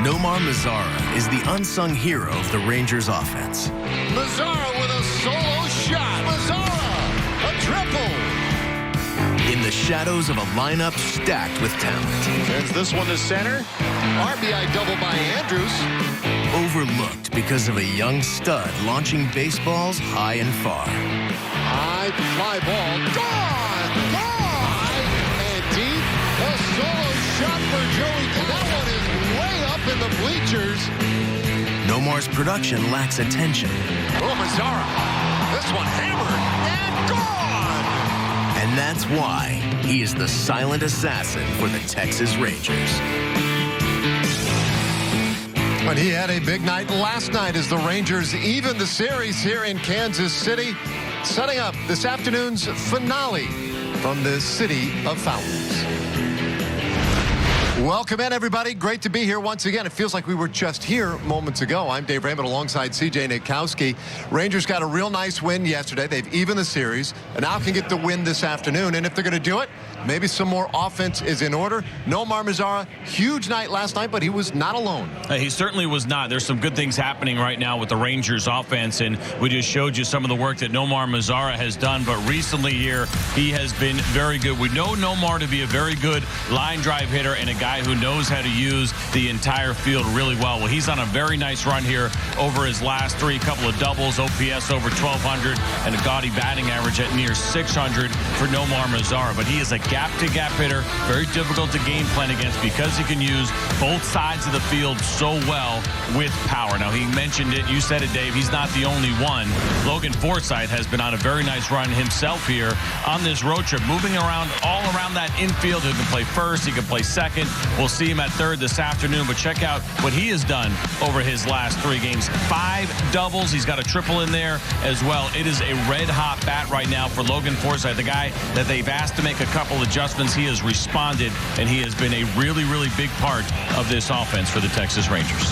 Nomar Mazara is the unsung hero of the Rangers offense. Mazara with a solo shot. Mazara, a triple. In the shadows of a lineup stacked with talent. Sends this one to center. RBI double by Andrews. Overlooked because of a young stud launching baseballs high and far. High fly ball. Gone! Gone! High and deep. A solo shot for Joey. That one is way up in the bleachers. Nomar's production lacks attention. Oh, Mazara. This one hammered and gone! And that's why he is the silent assassin for the Texas Rangers. But he had a big night last night as the Rangers even the series here in Kansas City, setting up this afternoon's finale from the City of Fountains. Welcome in, everybody. Great to be here once again. It feels like we were just here moments ago. I'm Dave Raymond alongside C.J. Nitkowski. Rangers got a real nice win yesterday. They've evened the series and now can get the win this afternoon. And if they're going to do it, maybe some more offense is in order. Nomar Mazara, huge night last night, but he was not alone. He certainly was not. There's some good things happening right now with the Rangers offense, and we just showed you some of the work that Nomar Mazara has done. But recently here, he has been very good. We know Nomar to be a very good line drive hitter and a guy who knows how to use the entire field really well. Well, he's on a very nice run here over his last three, couple of doubles, OPS over 1,200, and a gaudy batting average at near 600 for Nomar Mazara. But he is a gap-to-gap hitter, very difficult to game plan against because he can use both sides of the field so well with power. Now, he mentioned it. You said it, Dave. He's not the only one. Logan Forsythe has been on a very nice run himself here on this road trip, moving around all around that infield. He can play first. He can play second. We'll see him at third this afternoon, but check out what he has done over his last three games. 5 doubles. He's got a triple in there as well. It is a red-hot bat right now for Logan Forsythe, the guy that they've asked to make a couple adjustments. He has responded, and he has been a really, really big part of this offense for the Texas Rangers.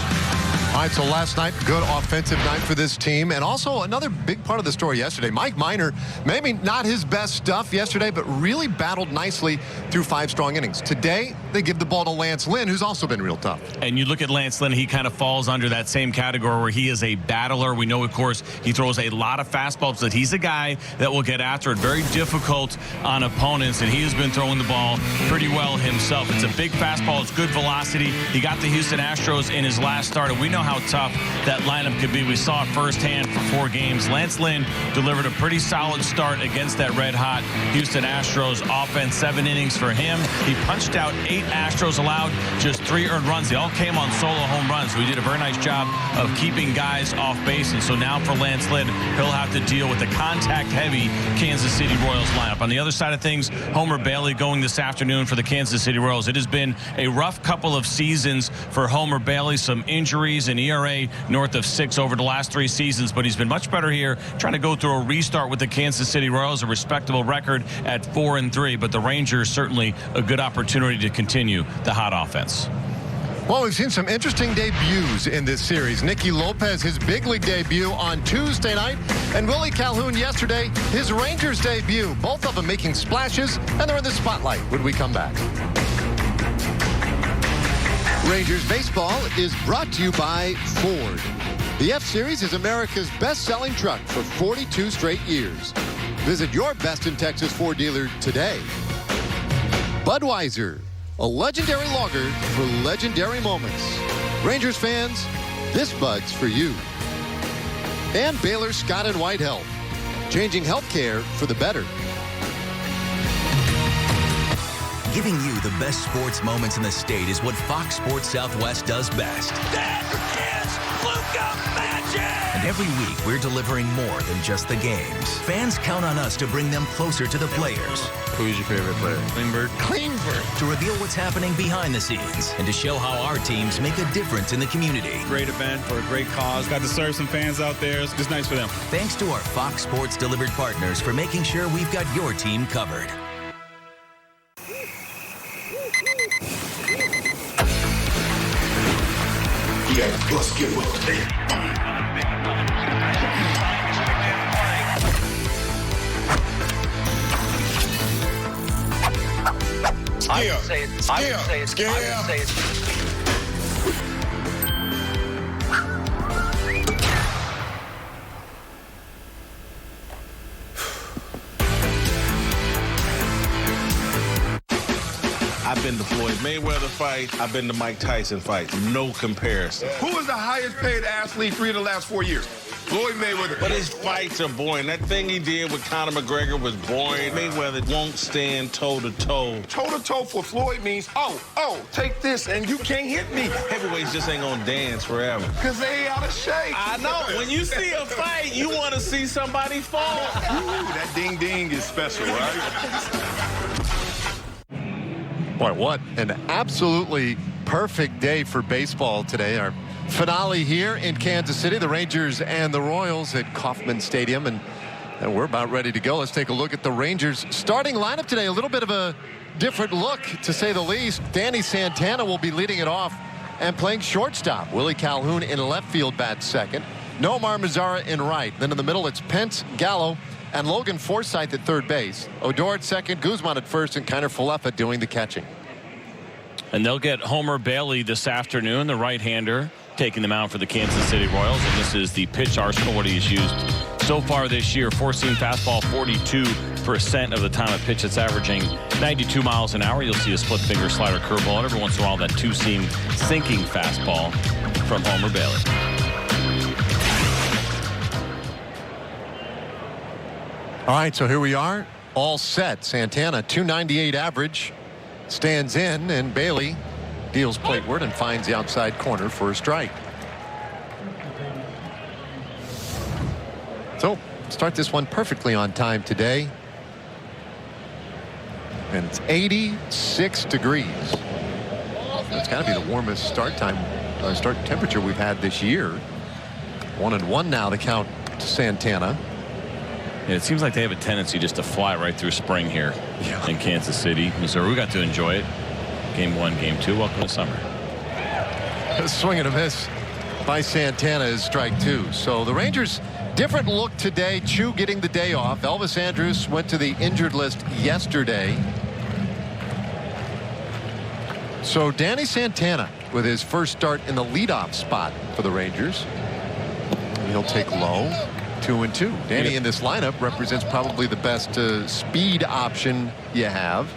All right, so last night, good offensive night for this team. And also another big part of the story yesterday, Mike Minor, maybe not his best stuff yesterday, but really battled nicely through 5 strong innings. Today, they give the ball to Lance Lynn, who's also been real tough. And you look at Lance Lynn, he kind of falls under that same category where he is a battler. We know, of course, he throws a lot of fastballs, but he's a guy that will get after it. Very difficult on opponents, and he has been throwing the ball pretty well himself. It's a big fastball. It's good velocity. He got the Houston Astros in his last start, and we know how tough that lineup could be. We saw it firsthand for 4 games. Lance Lynn delivered a pretty solid start against that red-hot Houston Astros offense. 7 innings for him. He punched out 8 Astros allowed, just 3 earned runs. They all came on solo home runs. So he did a very nice job of keeping guys off base. And so now for Lance Lynn, he'll have to deal with the contact-heavy Kansas City Royals lineup. On the other side of things, Homer Bailey going this afternoon for the Kansas City Royals. It has been a rough couple of seasons for Homer Bailey. Some injuries, and ERA north of 6 over the last 3 seasons, but he's been much better here, trying to go through a restart with the Kansas City Royals, a respectable record at 4-3, but the Rangers certainly a good opportunity to continue the hot offense. Well, we've seen some interesting debuts in this series. Nicky Lopez, his big league debut on Tuesday night, and Willie Calhoun yesterday, his Rangers debut. Both of them making splashes, and they're in the spotlight when we come back. Rangers Baseball is brought to you by Ford. The F-Series is America's best-selling truck for 42 straight years. Visit your Best in Texas Ford dealer today. Budweiser, a legendary lager for legendary moments. Rangers fans, this Bud's for you. And Baylor Scott & White Health, changing healthcare for the better. Giving you the best sports moments in the state is what Fox Sports Southwest does best. That is Luka Magic! And every week, we're delivering more than just the games. Fans count on us to bring them closer to the players. Who's your favorite player? Klingberg. To reveal what's happening behind the scenes and to show how our teams make a difference in the community. Great event for a great cause. Got to serve some fans out there. It's just nice for them. Thanks to our Fox Sports delivered partners for making sure we've got your team covered. Yeah, let's get well today. I would say it's Mayweather fight, I've been to Mike Tyson fights. No comparison. Who is the highest paid athlete 3 of the last 4 years? Floyd Mayweather. But his fights are boring. That thing he did with Conor McGregor was boring. Mayweather won't stand toe-to-toe. Toe-to-toe for Floyd means, oh, take this and you can't hit me. Heavyweights just ain't gonna dance forever. Because they out of shape. I know. When you see a fight, you want to see somebody fall. Ooh, that ding-ding is special, right? Boy, what an absolutely perfect day for baseball today. Our finale here in Kansas City, the Rangers and the Royals at Kauffman Stadium, and we're about ready to go. Let's take a look at the Rangers starting lineup today. A little bit of a different look, to say the least. Danny Santana will be leading it off and playing shortstop. Willie Calhoun in left field bats second. Nomar Mazara in right. Then in the middle, it's Pence, Gallo, and Logan Forsythe at third base. Odor at second, Guzman at first, and Kiner Falefa doing the catching. And they'll get Homer Bailey this afternoon, the right-hander, taking them out for the Kansas City Royals. And this is the pitch arsenal, what he's used so far this year. Four-seam fastball, 42% of the time at pitch. It's averaging 92 miles an hour. You'll see a split-finger slider curveball. And every once in a while, that two-seam sinking fastball from Homer Bailey. All right, so here we are, all set. Santana, 298 average, stands in, and Bailey deals plateward and finds the outside corner for a strike. So, start this one perfectly on time today. And it's 86 degrees. It's got to be the warmest start temperature we've had this year. 1-1 now, the count to Santana. Yeah, it seems like they have a tendency just to fly right through spring here in Kansas City, Missouri. We got to enjoy it. Game 1, Game 2. Welcome to summer. A swing and a miss by Santana is strike 2. So the Rangers, different look today. Chu getting the day off. Elvis Andrus went to the injured list yesterday. So Danny Santana with his first start in the leadoff spot for the Rangers. He'll take low. 2-2. Danny in this lineup represents probably the best speed option you have,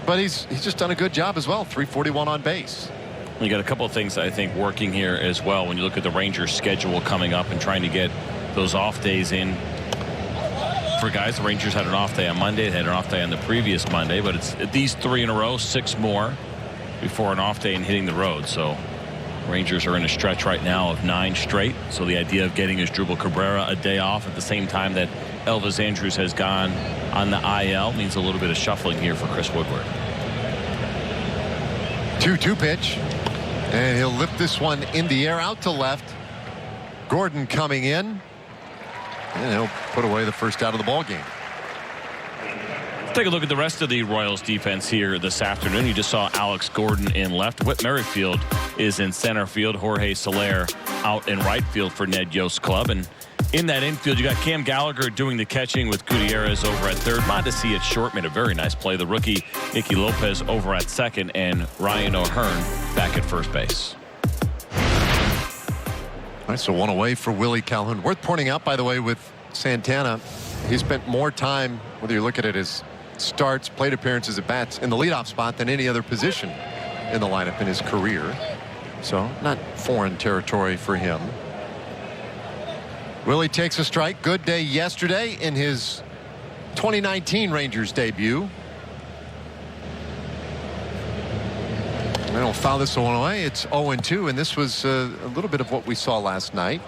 but he's just done a good job as well. 341 on base. You got a couple of things I think working here as well when you look at the Rangers schedule coming up and trying to get those off days in for guys. The Rangers had an off day on Monday. They had an off day on the previous Monday, but it's these 3 in a row, 6 more before an off day and hitting the road. So Rangers are in a stretch right now of 9 straight. So the idea of getting Asdrubal Cabrera a day off at the same time that Elvis Andrus has gone on the IL means a little bit of shuffling here for Chris Woodward. 2-2 pitch, and he'll lift this one in the air out to left. Gordon coming in, and he'll put away the first out of the ball game. Take a look at the rest of the Royals defense here this afternoon. You just saw Alex Gordon in left. Whit Merrifield is in center field. Jorge Soler out in right field for Ned Yost's club. And in that infield, you got Cam Gallagher doing the catching with Gutierrez over at third. Mondesi at short made a very nice play. The rookie Nicky Lopez over at second, and Ryan O'Hearn back at first base. All right, so one away for Willie Calhoun. Worth pointing out, by the way, with Santana, he spent more time, whether you look at it as starts, plate appearances, at bats in the leadoff spot than any other position in the lineup in his career. So not foreign territory for him. Willie takes a strike. Good day yesterday in his 2019 Rangers debut. And he'll foul this one away. It's 0-2, and this was a little bit of what we saw last night.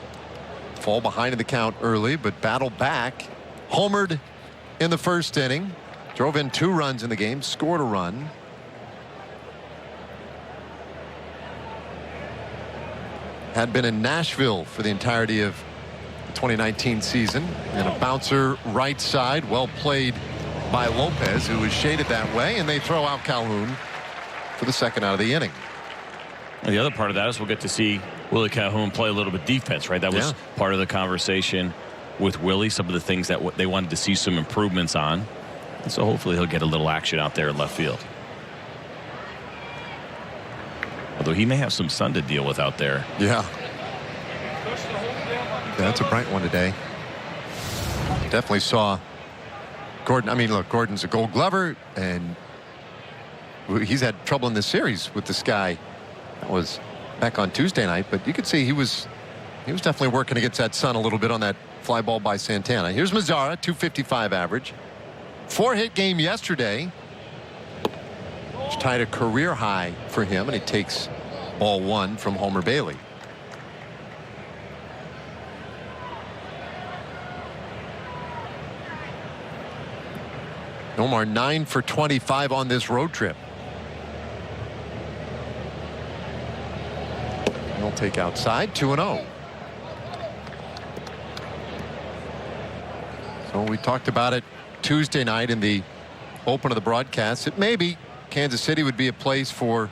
Fall behind in the count early, but battle back. Homered in the first inning. Drove in 2 runs in the game, scored a run. Had been in Nashville for the entirety of the 2019 season. And a bouncer right side, well played by Lopez, who was shaded that way, and they throw out Calhoun for the second out of the inning. And the other part of that is we'll get to see Willie Calhoun play a little bit defense, right? That was part of the conversation with Willie, some of the things that they wanted to see some improvements on. And so hopefully he'll get a little action out there in left field. Although he may have some sun to deal with out there. Yeah. That's a bright one today. Definitely saw Gordon. I mean, look, Gordon's a Gold Glover, and he's had trouble in this series with this guy. That was back on Tuesday night, but you could see he was definitely working against that sun a little bit on that fly ball by Santana. Here's Mazara, 255 average. 4-hit game yesterday, which tied a career high for him, and he takes ball 1 from Homer Bailey. Nomar 9 for 25 on this road trip. He'll take outside, 2-0. So we talked about it Tuesday night in the open of the broadcast, that maybe Kansas City would be a place for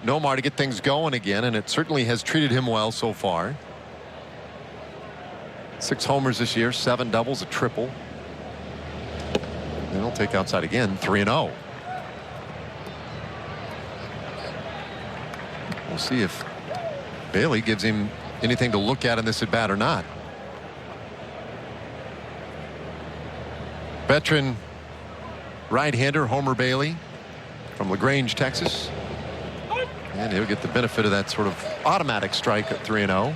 Nomar to get things going again, and it certainly has treated him well so far. 6 homers this year, 7 doubles, a triple. And he'll take outside again, 3-0. We'll see if Bailey gives him anything to look at in this at bat or not. Veteran right-hander Homer Bailey from LaGrange, Texas. And he'll get the benefit of that sort of automatic strike at 3-0. A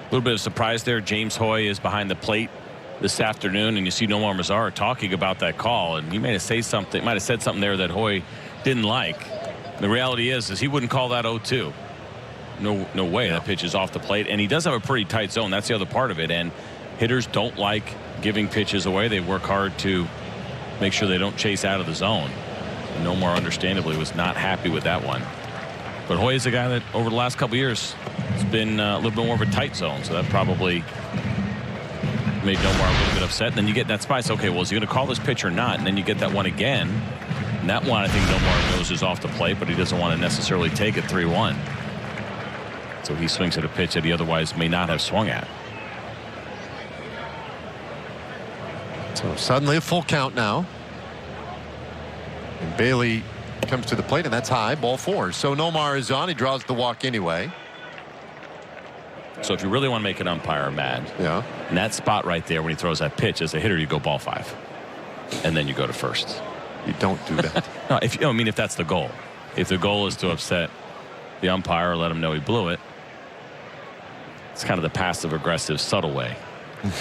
little bit of surprise there. James Hoy is behind the plate this afternoon, and you see Nomar Mazara talking about that call, and he might have said something there that Hoy didn't like. The reality is he wouldn't call that 0-2. No way. That pitch is off the plate, and he does have a pretty tight zone. That's the other part of it, and hitters don't like giving pitches away. They work hard to make sure they don't chase out of the zone. And Nomar understandably was not happy with that one. But Hoy is a guy that over the last couple years has been a little bit more of a tight zone, so that probably made Nomar a little bit upset. And then you get that spot. Okay, well, is he going to call this pitch or not? And then you get that one again. And that one I think Nomar knows is off the plate, but he doesn't want to necessarily take it 3-1. So he swings at a pitch that he otherwise may not have swung at. So suddenly a full count now. And Bailey comes to the plate, and that's high, ball 4. So Nomar is on. He draws the walk anyway. So if you really want to make an umpire mad, yeah, in that spot right there when he throws that pitch, as a hitter, you go ball 5. And then you go to first. You don't do that. No, if that's the goal. If the goal is to upset the umpire or let him know he blew it, it's kind of the passive-aggressive, subtle way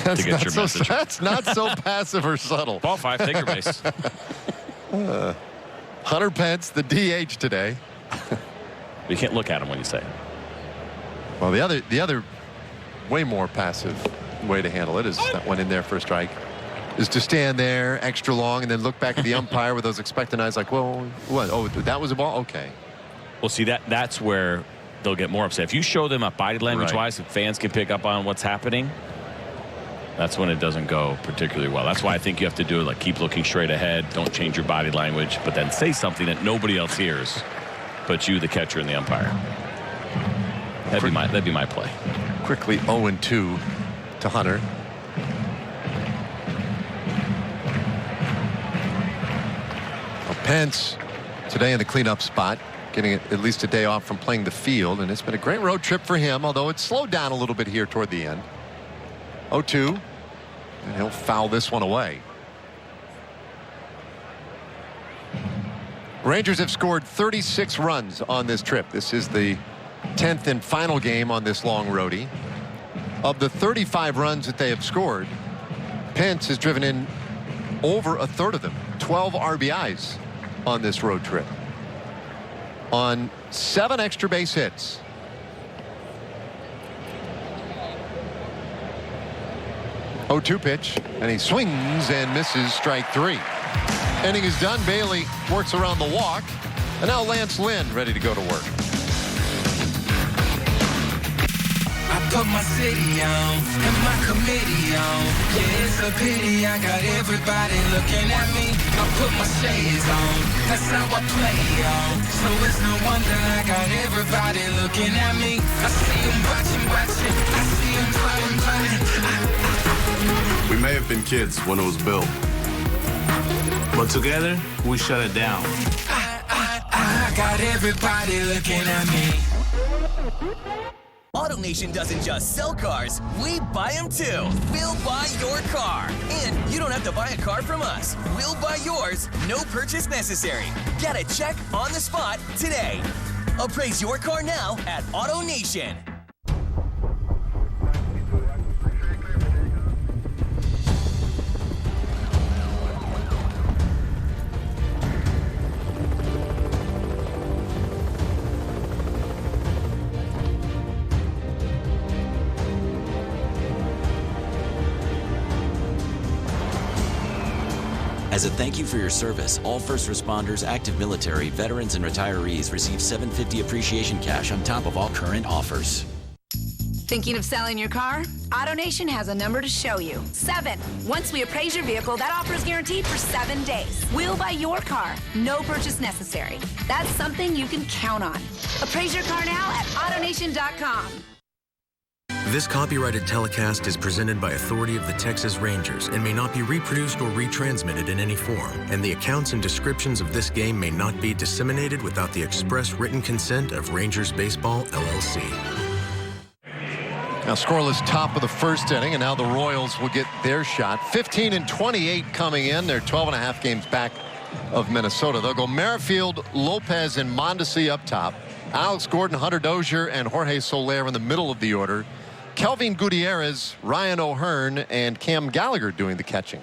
to get your message. That's not so passive or subtle. Ball 5, take your base. Hunter Pence, the DH today. You can't look at him when you say it. Well, the other way more passive way to handle it is that one in there for a strike, is to stand there extra long and then look back at the umpire with those expectant eyes like, well, what? Oh, that was a ball? Okay. Well, see, that's where they'll get more upset. If you show them up body language-wise, if fans can pick up on what's happening, that's when it doesn't go particularly well. That's why I think you have to do it, like keep looking straight ahead, don't change your body language, but then say something that nobody else hears but you, the catcher, and the umpire. That'd be my play. Quickly 0-2 to Hunter. Well, Pence today in the cleanup spot, getting at least a day off from playing the field, and it's been a great road trip for him, although it's slowed down a little bit here toward the end. 0-2, and he'll foul this one away. Rangers have scored 36 runs on this trip. This is the 10th and final game on this long roadie. Of the 35 runs that they have scored, Pence has driven in over a third of them, 12 RBIs on this road trip, on 7 extra base hits. Oh, 2 pitch, and he swings and misses, strike 3. Inning is done. Bailey works around the walk, and now Lance Lynn ready to go to work. I put my city on and my committee on. Yeah, it's a pity I got everybody looking at me. I put my shades on, that's how I play on. So it's no wonder I got everybody looking at me. I see them watching, I see them plotting. We may have been kids when it was built, but together we shut it down. I got everybody looking at me. AutoNation doesn't just sell cars, we buy them too. We'll buy your car. And you don't have to buy a car from us. We'll buy yours, no purchase necessary. Get a check on the spot today. Appraise your car now at AutoNation. As a thank you for your service, all first responders, active military, veterans, and retirees receive $750 appreciation cash on top of all current offers. Thinking of selling your car? AutoNation has a number to show you. 7. Once we appraise your vehicle, that offer is guaranteed for 7 days. We'll buy your car. No purchase necessary. That's something you can count on. Appraise your car now at AutoNation.com. This copyrighted telecast is presented by authority of the Texas Rangers and may not be reproduced or retransmitted in any form, and the accounts and descriptions of this game may not be disseminated without the express written consent of Rangers Baseball, LLC. Now scoreless top of the first inning, and now the Royals will get their shot. 15-28 coming in. They're 12.5 games back of Minnesota. They'll go Merrifield, Lopez, and Mondesi up top. Alex Gordon, Hunter Dozier, and Jorge Soler in the middle of the order. Kelvin Gutierrez, Ryan O'Hearn, and Cam Gallagher doing the catching.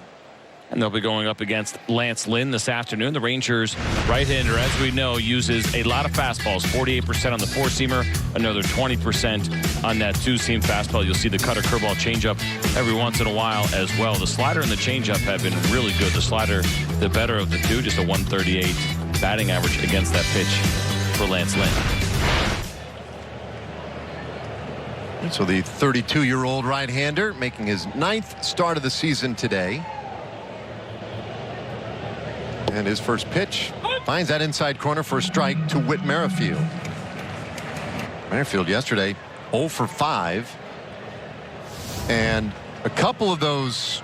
And they'll be going up against Lance Lynn this afternoon. The Rangers right-hander, as we know, uses a lot of fastballs, 48% on the four-seamer, another 20% on that two-seam fastball. You'll see the cutter, curveball, changeup every once in a while as well. The slider and the changeup have been really good. The slider, the better of the two, just a 138 batting average against that pitch for Lance Lynn. So the 32-year-old right-hander making his 9th start of the season today. And his first pitch finds that inside corner for a strike to Whit Merrifield. Merrifield yesterday 0 for 5. And a couple of those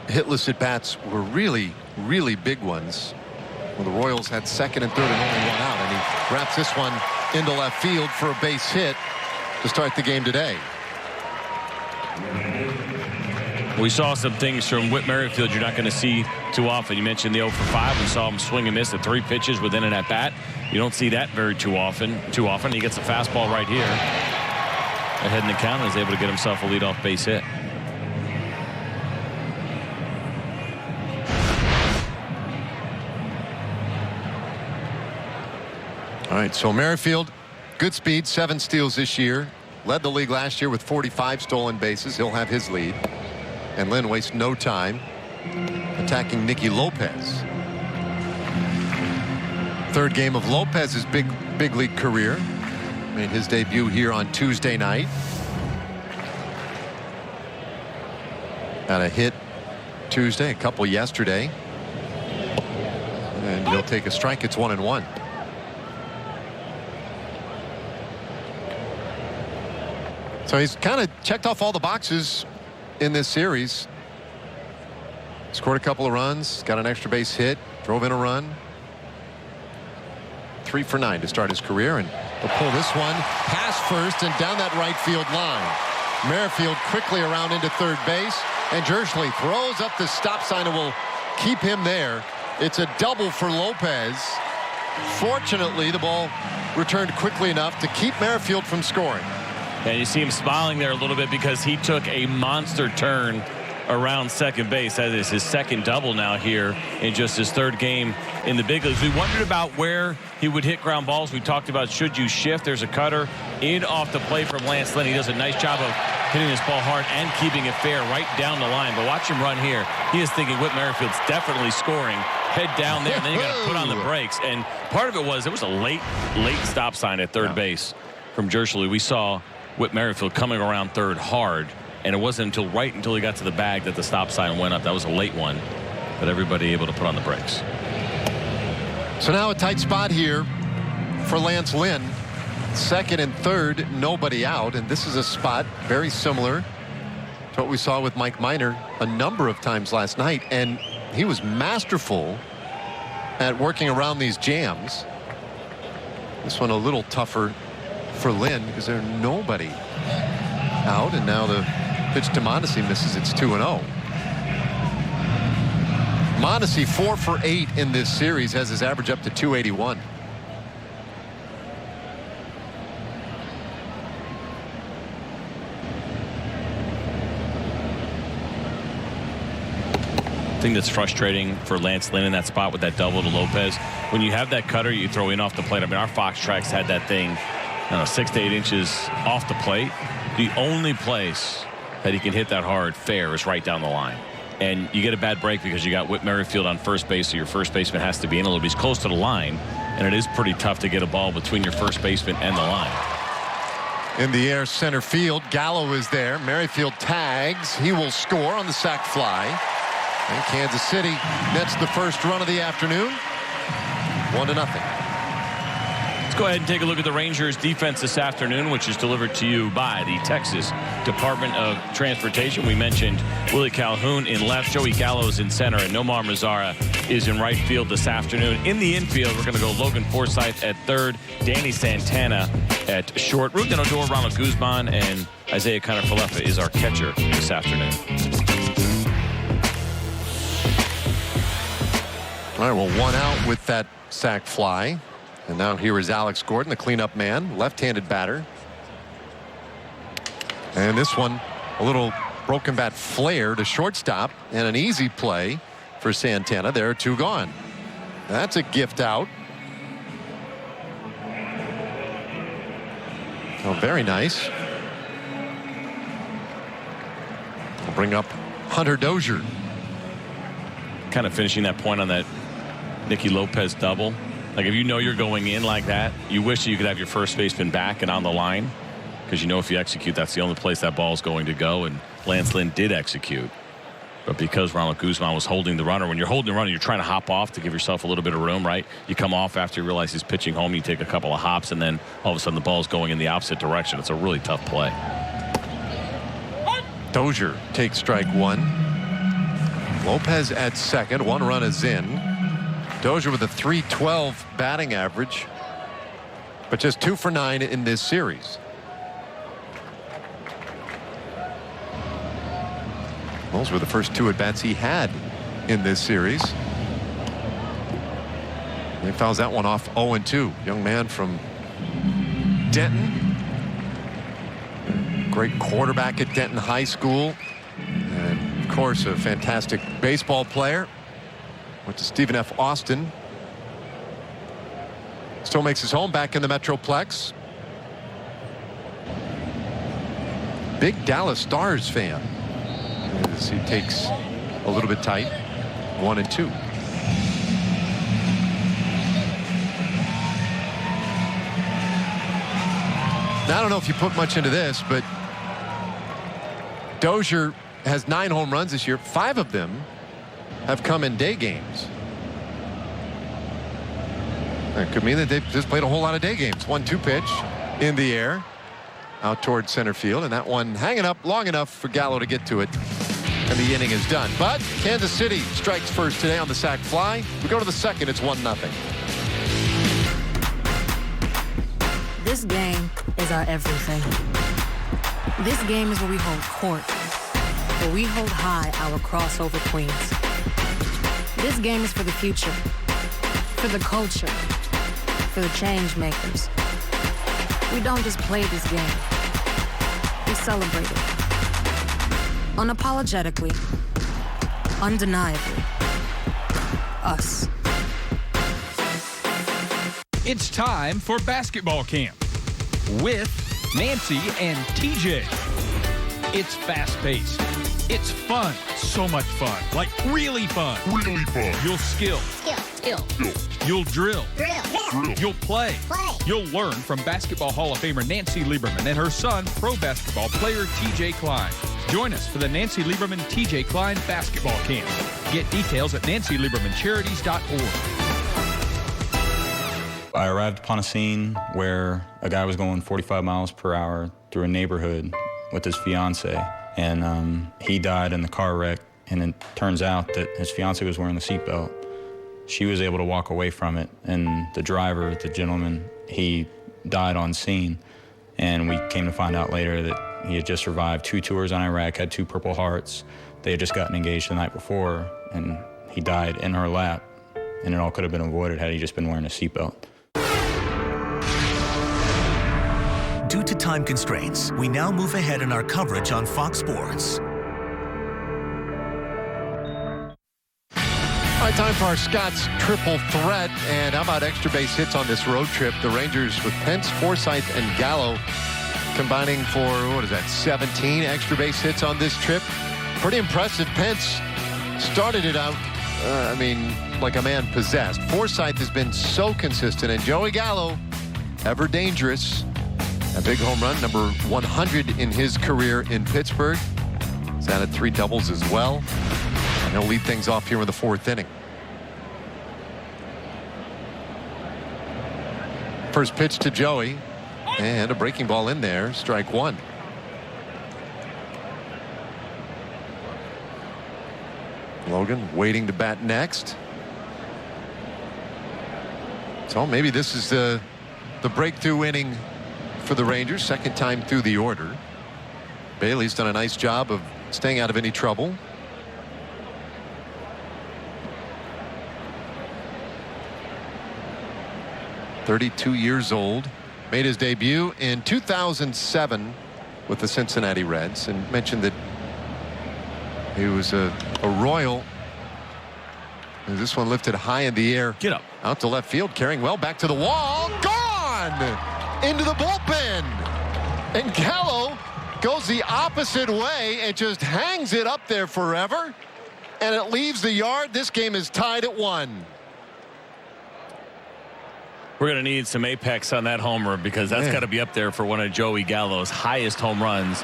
hitless at-bats were really, really big ones. When the Royals had second and third and only one out. And he wraps this one into left field for a base hit to start the game today. We saw some things from Whit Merrifield you're not going to see too often. You mentioned the 0 for 5. We saw him swing and miss at 3 pitches within an at-bat. You don't see that too often. He gets a fastball right here. Ahead in the count, and is able to get himself a leadoff base hit. All right, so Merrifield, good speed, 7 steals this year. Led the league last year with 45 stolen bases. He'll have his lead. And Lynn wastes no time attacking Nicky Lopez. Third game of Lopez's big league career. Made his debut here on Tuesday night. Had a hit Tuesday, a couple yesterday. And he'll take a strike. It's 1-1. So he's kind of checked off all the boxes in this series. Scored a couple of runs, got an extra base hit, drove in a run. 3 for 9 to start his career, and he'll pull this one past first and down that right field line. Merrifield quickly around into third base, and Jersley throws up the stop sign and will keep him there. It's a double for Lopez. Fortunately, the ball returned quickly enough to keep Merrifield from scoring. And you see him smiling there a little bit because he took a monster turn around second base. That is his second double now here in just his third game in the big leagues. We wondered about where he would hit ground balls. We talked about should you shift. There's a cutter in off the plate from Lance Lynn. He does a nice job of hitting this ball hard and keeping it fair right down the line. But watch him run here. He is thinking Whit Merrifield's definitely scoring. Head down there, and then you got to put on the brakes. And part of it was a late stop sign at third base from Jersley. We saw Whit Merrifield coming around third hard, and it wasn't until he got to the bag that the stop sign went up. That was a late one, but everybody able to put on the brakes. So now a tight spot here for Lance Lynn. Second and third, nobody out, and this is a spot very similar to what we saw with Mike Minor a number of times last night, and he was masterful at working around these jams. This one a little tougher for Lynn because there's nobody out, and now the pitch to Mondesi misses. It's 2-0. Mondesi 4 for 8 in this series, has his average up to 281. Thing that's frustrating for Lance Lynn in that spot with that double to Lopez, when you have that cutter you throw in off the plate. I mean, our Fox Tracks had that thing 6 to 8 inches off the plate. The only place that he can hit that hard fair is right down the line, and you get a bad break because you got Whit Merrifield on first base, so your first baseman has to be in a little bit. He's close to the line, and it is pretty tough to get a ball between your first baseman and the line. In the air, center field. Gallo is there. Merrifield tags. He will score on the sac fly. And Kansas City nets the first run of the afternoon. 1-0. Let's go ahead and take a look at the Rangers defense this afternoon, which is delivered to you by the Texas Department of Transportation. We mentioned Willie Calhoun in left, Joey Gallo's in center, and Nomar Mazara is in right field this afternoon. In the infield, we're going to go Logan Forsythe at third, Danny Santana at short. Ruben Odor, Ronald Guzman, and Isaiah Kiner-Falefa is our catcher this afternoon. All right, well, 1 out with that sac fly. And now here is Alex Gordon, the cleanup man, left-handed batter. And this one, a little broken bat flare to shortstop, and an easy play for Santana. There are 2 gone. That's a gift out. Oh, very nice. We'll bring up Hunter Dozier. Kind of finishing that point on that Nicky Lopez double. Like, if you know you're going in like that, you wish you could have your first baseman back and on the line, because you know if you execute, that's the only place that ball is going to go. And Lance Lynn did execute, but because Ronald Guzman was holding the runner, when you're holding the runner, you're trying to hop off to give yourself a little bit of room, right? You come off after you realize he's pitching home, you take a couple of hops, and then all of a sudden the ball's going in the opposite direction. It's a really tough play. Dozier takes strike 1. Lopez at second. 1 run is in. Dozier with a .312 batting average, but just 2 for 9 in this series. Those were the first 2 at-bats he had in this series. And he fouls that one off 0-2. Young man from Denton. Great quarterback at Denton High School. And, of course, a fantastic baseball player. Went to Stephen F. Austin. Still makes his home back in the Metroplex. Big Dallas Stars fan. As he takes a little bit tight. 1-2. Now, I don't know if you put much into this, but Dozier has 9 home runs this year. 5 of them have come in day games. That could mean that they've just played a whole lot of day games. 1-2 pitch in the air out towards center field, and that one hanging up long enough for Gallo to get to it, and the inning is done. But Kansas City strikes first today on the sac fly. We go to the second. It's 1-0. This game is our everything. This game is where we hold court, where we hold high our crossover queens. This game is for the future, for the culture, for the change makers. We don't just play this game. We celebrate it. Unapologetically, undeniably. Us. It's time for basketball camp with Nancy and TJ. It's fast-paced. It's fun. So much fun. Like really fun. Really fun. You'll skill. You'll drill. You'll play. You'll learn from Basketball Hall of Famer Nancy Lieberman and her son, pro basketball player TJ Klein. Join us for the Nancy Lieberman TJ Klein basketball camp. Get details at nancyliebermancharities.org. I arrived upon a scene where a guy was going 45 miles per hour through a neighborhood with his fiance, and he died in the car wreck, and it turns out that his fiance was wearing the seatbelt. She was able to walk away from it, and the driver, the gentleman, he died on scene. And we came to find out later that he had just survived 2 tours on Iraq, had 2 Purple Hearts. They had just gotten engaged the night before, and he died in her lap. And it all could have been avoided had he just been wearing a seatbelt. Due to time constraints, we now move ahead in our coverage on Fox Sports. All right, time for our Scott's triple threat. And how about extra base hits on this road trip? The Rangers with Pence, Forsythe, and Gallo combining for, 17 extra base hits on this trip. Pretty impressive. Pence started it out, like a man possessed. Forsythe has been so consistent. And Joey Gallo, ever dangerous. A big home run, number 100 in his career in Pittsburgh. He's added 3 doubles as well. And he'll lead things off here in the 4th inning. First pitch to Joey. And a breaking ball in there. Strike 1. Logan waiting to bat next. So maybe this is the breakthrough inning for the Rangers. Second time through the order. Bailey's done a nice job of staying out of any trouble. "32 years old. Made his debut in 2007 with the Cincinnati Reds, and mentioned that he was a Royal. And this one lifted high in the air. Get up. Out to left field, carrying well back to the wall. Gone! Into the bullpen. And Gallo goes the opposite way and just hangs it up there forever. And it leaves the yard. This game is tied at 1. We're going to need some apex on that homer, because that's got to be up there for one of Joey Gallo's highest home runs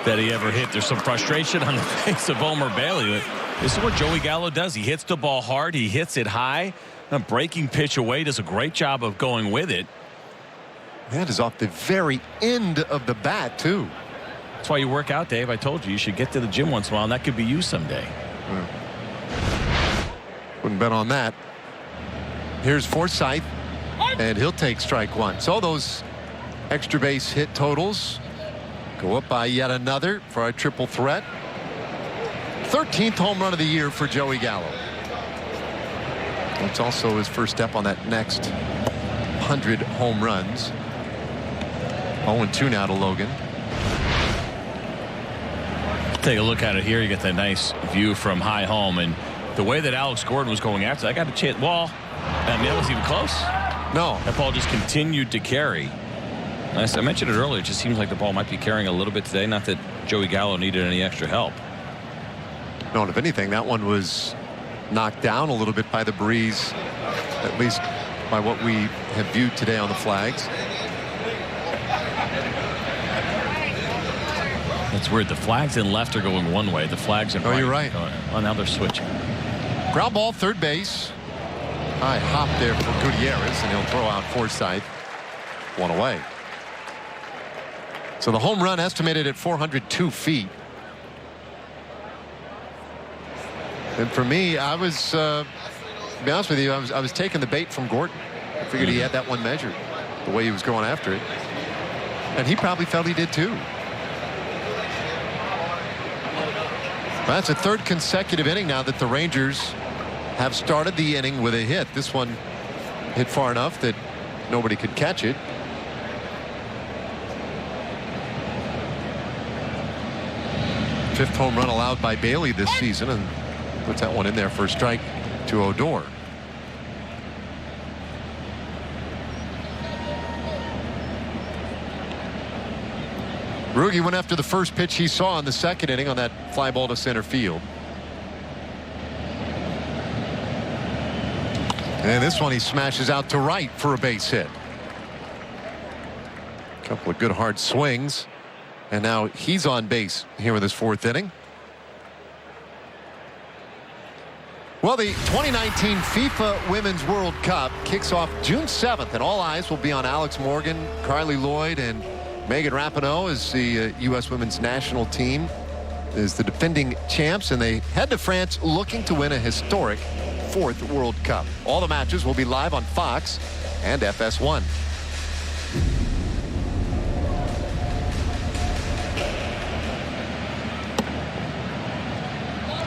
that he ever hit. There's some frustration on the face of Homer Bailey. This is what Joey Gallo does. He hits the ball hard. He hits it high. A breaking pitch away, does a great job of going with it. That is off the very end of the bat, too. That's why you work out, Dave. I told you, you should get to the gym once in a while, and that could be you someday. Wouldn't bet on that. Here's Forsythe, and he'll take strike 1. So those extra base hit totals go up by yet another for our triple threat. 13th home run of the year for Joey Gallo. It's also his first step on that next 100 home runs. 0-2 now to Logan. Take a look at it here. You get that nice view from high home, and the way that Alex Gordon was going after, I got a chance. Well, that wasn't even close. No. That ball just continued to carry. I mentioned it earlier. It just seems like the ball might be carrying a little bit today. Not that Joey Gallo needed any extra help. No, and if anything, that one was knocked down a little bit by the breeze, at least by what we have viewed today on the flags. It's weird. The flags in left are going one way. The flags in right. Oh, you're right. Oh, now they're switching. Ground ball, third base. High hop there for Gutierrez, and he'll throw out Forsythe. 1 away. So the home run estimated at 402 feet. And for me, I was, to be honest with you, I was taking the bait from Gordon. I figured he had that one measured, the way he was going after it. And he probably felt he did too. That's a 3rd consecutive inning now that the Rangers have started the inning with a hit. This one hit far enough that nobody could catch it. Fifth home run allowed by Bailey this season, and puts that one in there for a strike to Odor. Ruge went after the first pitch he saw in the 2nd inning on that fly ball to center field. And this one he smashes out to right for a base hit. A couple of good hard swings. And now he's on base here in this 4th inning. Well, the 2019 FIFA Women's World Cup kicks off June 7th, and all eyes will be on Alex Morgan, Carly Lloyd, and Megan Rapinoe as the U.S. women's national team is the defending champs, and they head to France looking to win a historic 4th World Cup. All the matches will be live on Fox and FS1.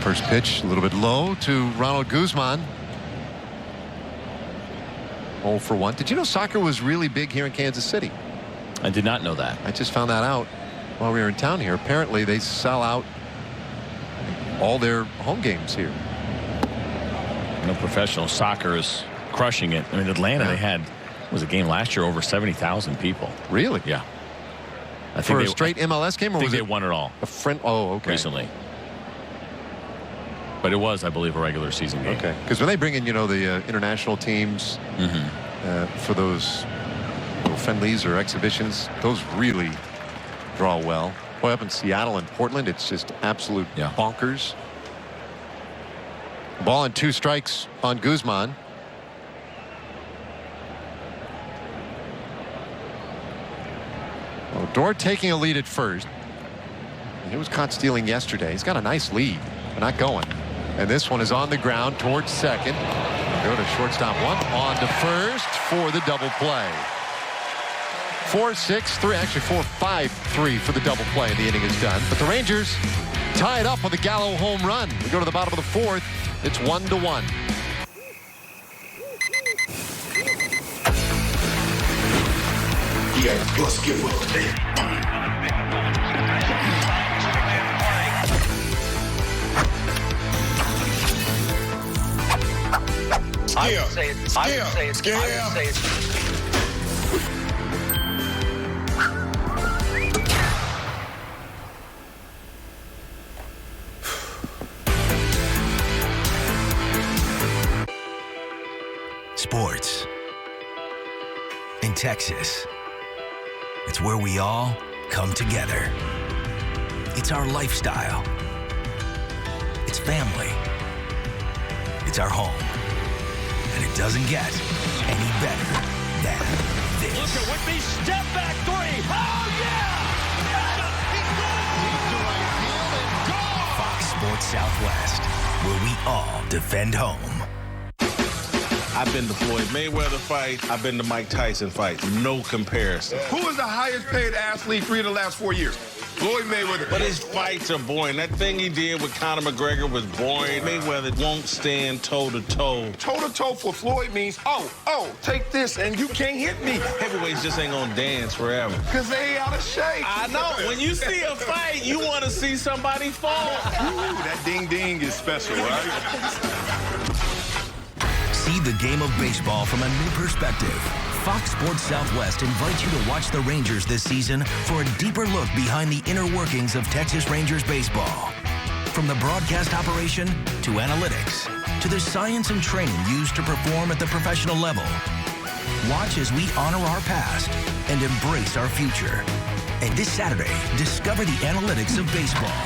First pitch, a little bit low to Ronald Guzman. 0 for 1. Did you know soccer was really big here in Kansas City? I did not know that. I just found that out while we were in town here. Apparently they sell out all their home games here. Professional soccer is crushing it. I mean, Atlanta, they had, was a game last year, over 70,000 people. Really? Yeah. I think for a straight MLS game, or I think was they it won it all? A friend? Oh, okay. Recently. But it was, I believe, a regular season game. Okay. Because when they bring in, the international teams for those friendlies or exhibitions, those really draw well. Boy, up in Seattle and Portland, it's just absolute bonkers. Ball and 2 strikes on Guzman. Odor taking a lead at first. He was caught stealing yesterday. He's got a nice lead, but not going. And this one is on the ground towards second. Go to shortstop 1 on to first for the double play. 4-6-3, actually 4-5-3 for the double play, and the inning is done. But the Rangers tie it up with a Gallo home run. We go to the bottom of the 4th. It's 1-1. Yeah, let's get with it. Sports. In Texas, it's where we all come together. It's our lifestyle. It's family. It's our home. And it doesn't get any better than this. Look at Whitby, step back 3. Oh, yeah! Fox Sports Southwest, where we all defend home. I've been to Floyd Mayweather fight. I've been to Mike Tyson fight. No comparison. Who is the highest paid athlete 3 of the last 4 years? Floyd Mayweather. But his fights are boring. That thing he did with Conor McGregor was boring. Mayweather won't stand toe-to-toe. Toe-to-toe for Floyd means, take this and you can't hit me. Heavyweights just ain't gonna dance forever. Because they ain't out of shape. I know. When you see a fight, you want to see somebody fall. Ooh, that ding-ding is special, right? See the game of baseball from a new perspective. Fox Sports Southwest invites you to watch the Rangers this season for a deeper look behind the inner workings of Texas Rangers baseball. From the broadcast operation to analytics to the science and training used to perform at the professional level. Watch as we honor our past and embrace our future. And this Saturday, discover the analytics of baseball.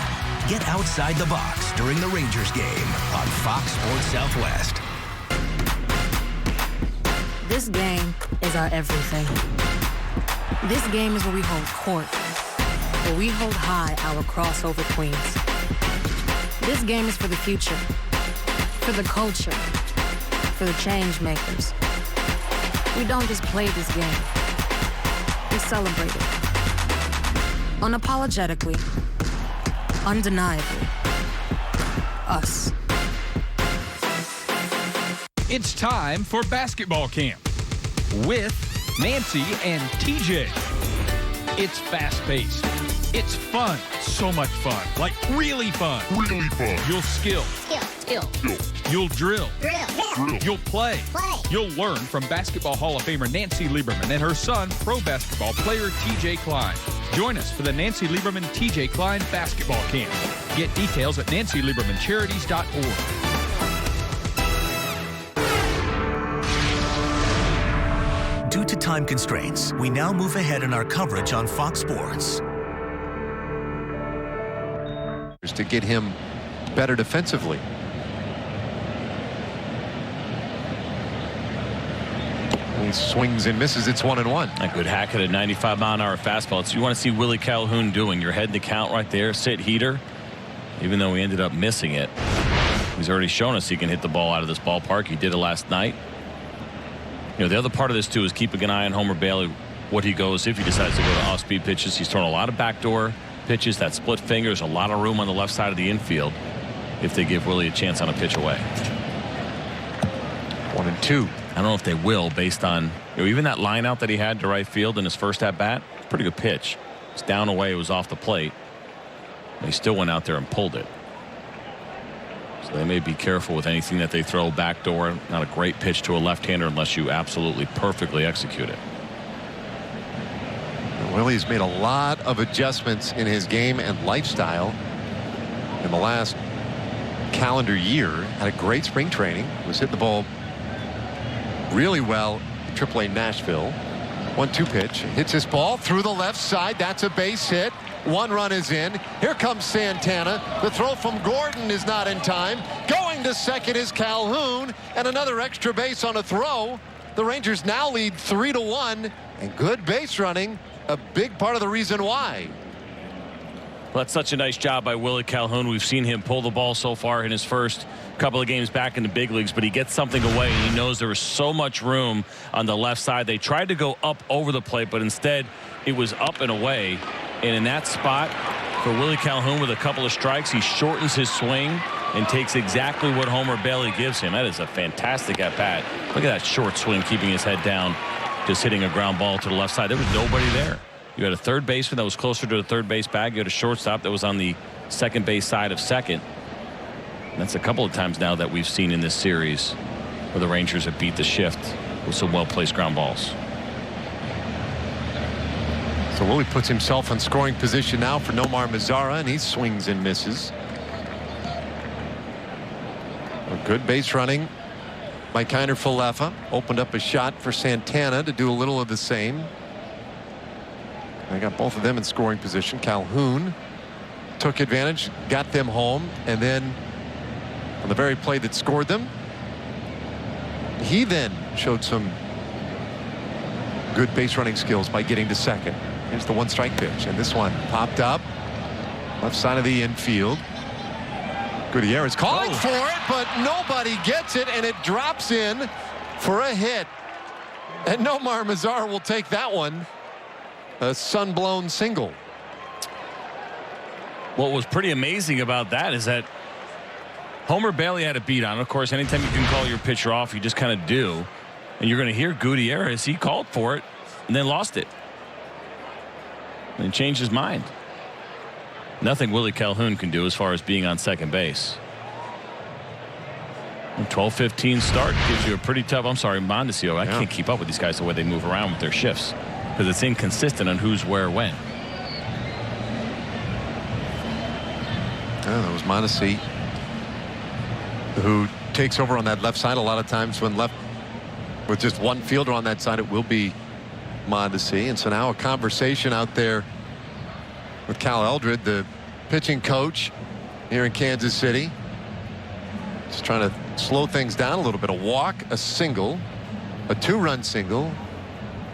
Get outside the box during the Rangers game on Fox Sports Southwest. This game is our everything. This game is where we hold court, where we hold high our crossover queens. This game is for the future, for the culture, for the change makers. We don't just play this game. We celebrate it. Unapologetically, undeniably. Us. It's time for basketball camp with Nancy and TJ. It's fast-paced. It's fun. So much fun. Like really fun. Really fun. You'll skill. You'll drill. You'll play. You'll learn from Basketball Hall of Famer Nancy Lieberman and her son, pro basketball player TJ Klein. Join us for the Nancy Lieberman TJ Klein basketball camp. Get details at nancyliebermancharities.org. Due to time constraints, we now move ahead in our coverage on Fox Sports. To get him better defensively. He swings and misses. It's 1-1. A good hack at a 95-mile-an-hour fastball. It's you want to see Willie Calhoun doing. You're heading the count right there. Sit heater. Even though he ended up missing it, he's already shown us he can hit the ball out of this ballpark. He did it last night. You know, the other part of this too is keeping an eye on Homer Bailey, what he goes if he decides to go to off-speed pitches. He's thrown a lot of backdoor pitches, that split finger. There's a lot of room on the left side of the infield. if they give Willie a chance on a pitch away. 1-2. I don't know if they will, based on even that line out that he had to right field in his first at bat. Pretty good pitch. It's down away. It was off the plate. And he still went out there and pulled it. So they may be careful with anything that they throw backdoor. Not a great pitch to a left-hander unless you absolutely perfectly execute it. Willie's made a lot of adjustments in his game and lifestyle in the last calendar year. Had a great spring training. Was hitting the ball really well in AAA Nashville. 1-2 pitch. Hits his ball through the left side. That's a base hit. 1 run is in. Here comes Santana. The throw from Gordon is not in time. Going to second is Calhoun. And another extra base on a throw. The Rangers now lead 3-1. And good base running. A big part of the reason why. Well, that's such a nice job by Willie Calhoun. We've seen him pull the ball so far in his first couple of games back in the big leagues, but he gets something away, and he knows there was so much room on the left side. They tried to go up over the plate, but instead it was up and away. And in that spot for Willie Calhoun with a couple of strikes, he shortens his swing and takes exactly what Homer Bailey gives him. That is a fantastic at-bat. Look at that short swing, keeping his head down, just hitting a ground ball to the left side. There was nobody there. You had a third baseman that was closer to the third base bag. You had a shortstop that was on the second base side of second. And that's a couple of times now that we've seen in this series where the Rangers have beat the shift with some well-placed ground balls. So Willie puts himself in scoring position now for Nomar Mazara, and he swings and misses. A good base running by Kiner Falefa. Opened up a shot for Santana to do a little of the same. I got both of them in scoring position. Calhoun took advantage, got them home, and then on the very play that scored them, he then showed some good base running skills by getting to second. Here's the 1-strike pitch, and this one popped up left side of the infield. Gutierrez calling for it, but nobody gets it, and it drops in for a hit. And Nomar Mazara will take that one. A sunblown single. What was pretty amazing about that is that Homer Bailey had a beat on. Of course, anytime you can call your pitcher off, you just kind of do. And you're going to hear Gutierrez. He called for it and then lost it. And changed his mind. Nothing Willie Calhoun can do as far as being on second base. 12-15 start gives you a pretty tough. I'm sorry, Mondesio. I can't keep up with these guys the way they move around with their shifts, because it's inconsistent on who's where when. That was Mondesi, who takes over on that left side. A lot of times when left with just one fielder on that side, it will be Mondesi. And so now a conversation out there with Cal Eldred, the pitching coach here in Kansas City. Just trying to slow things down a little bit. A walk, a single, a 2-run single,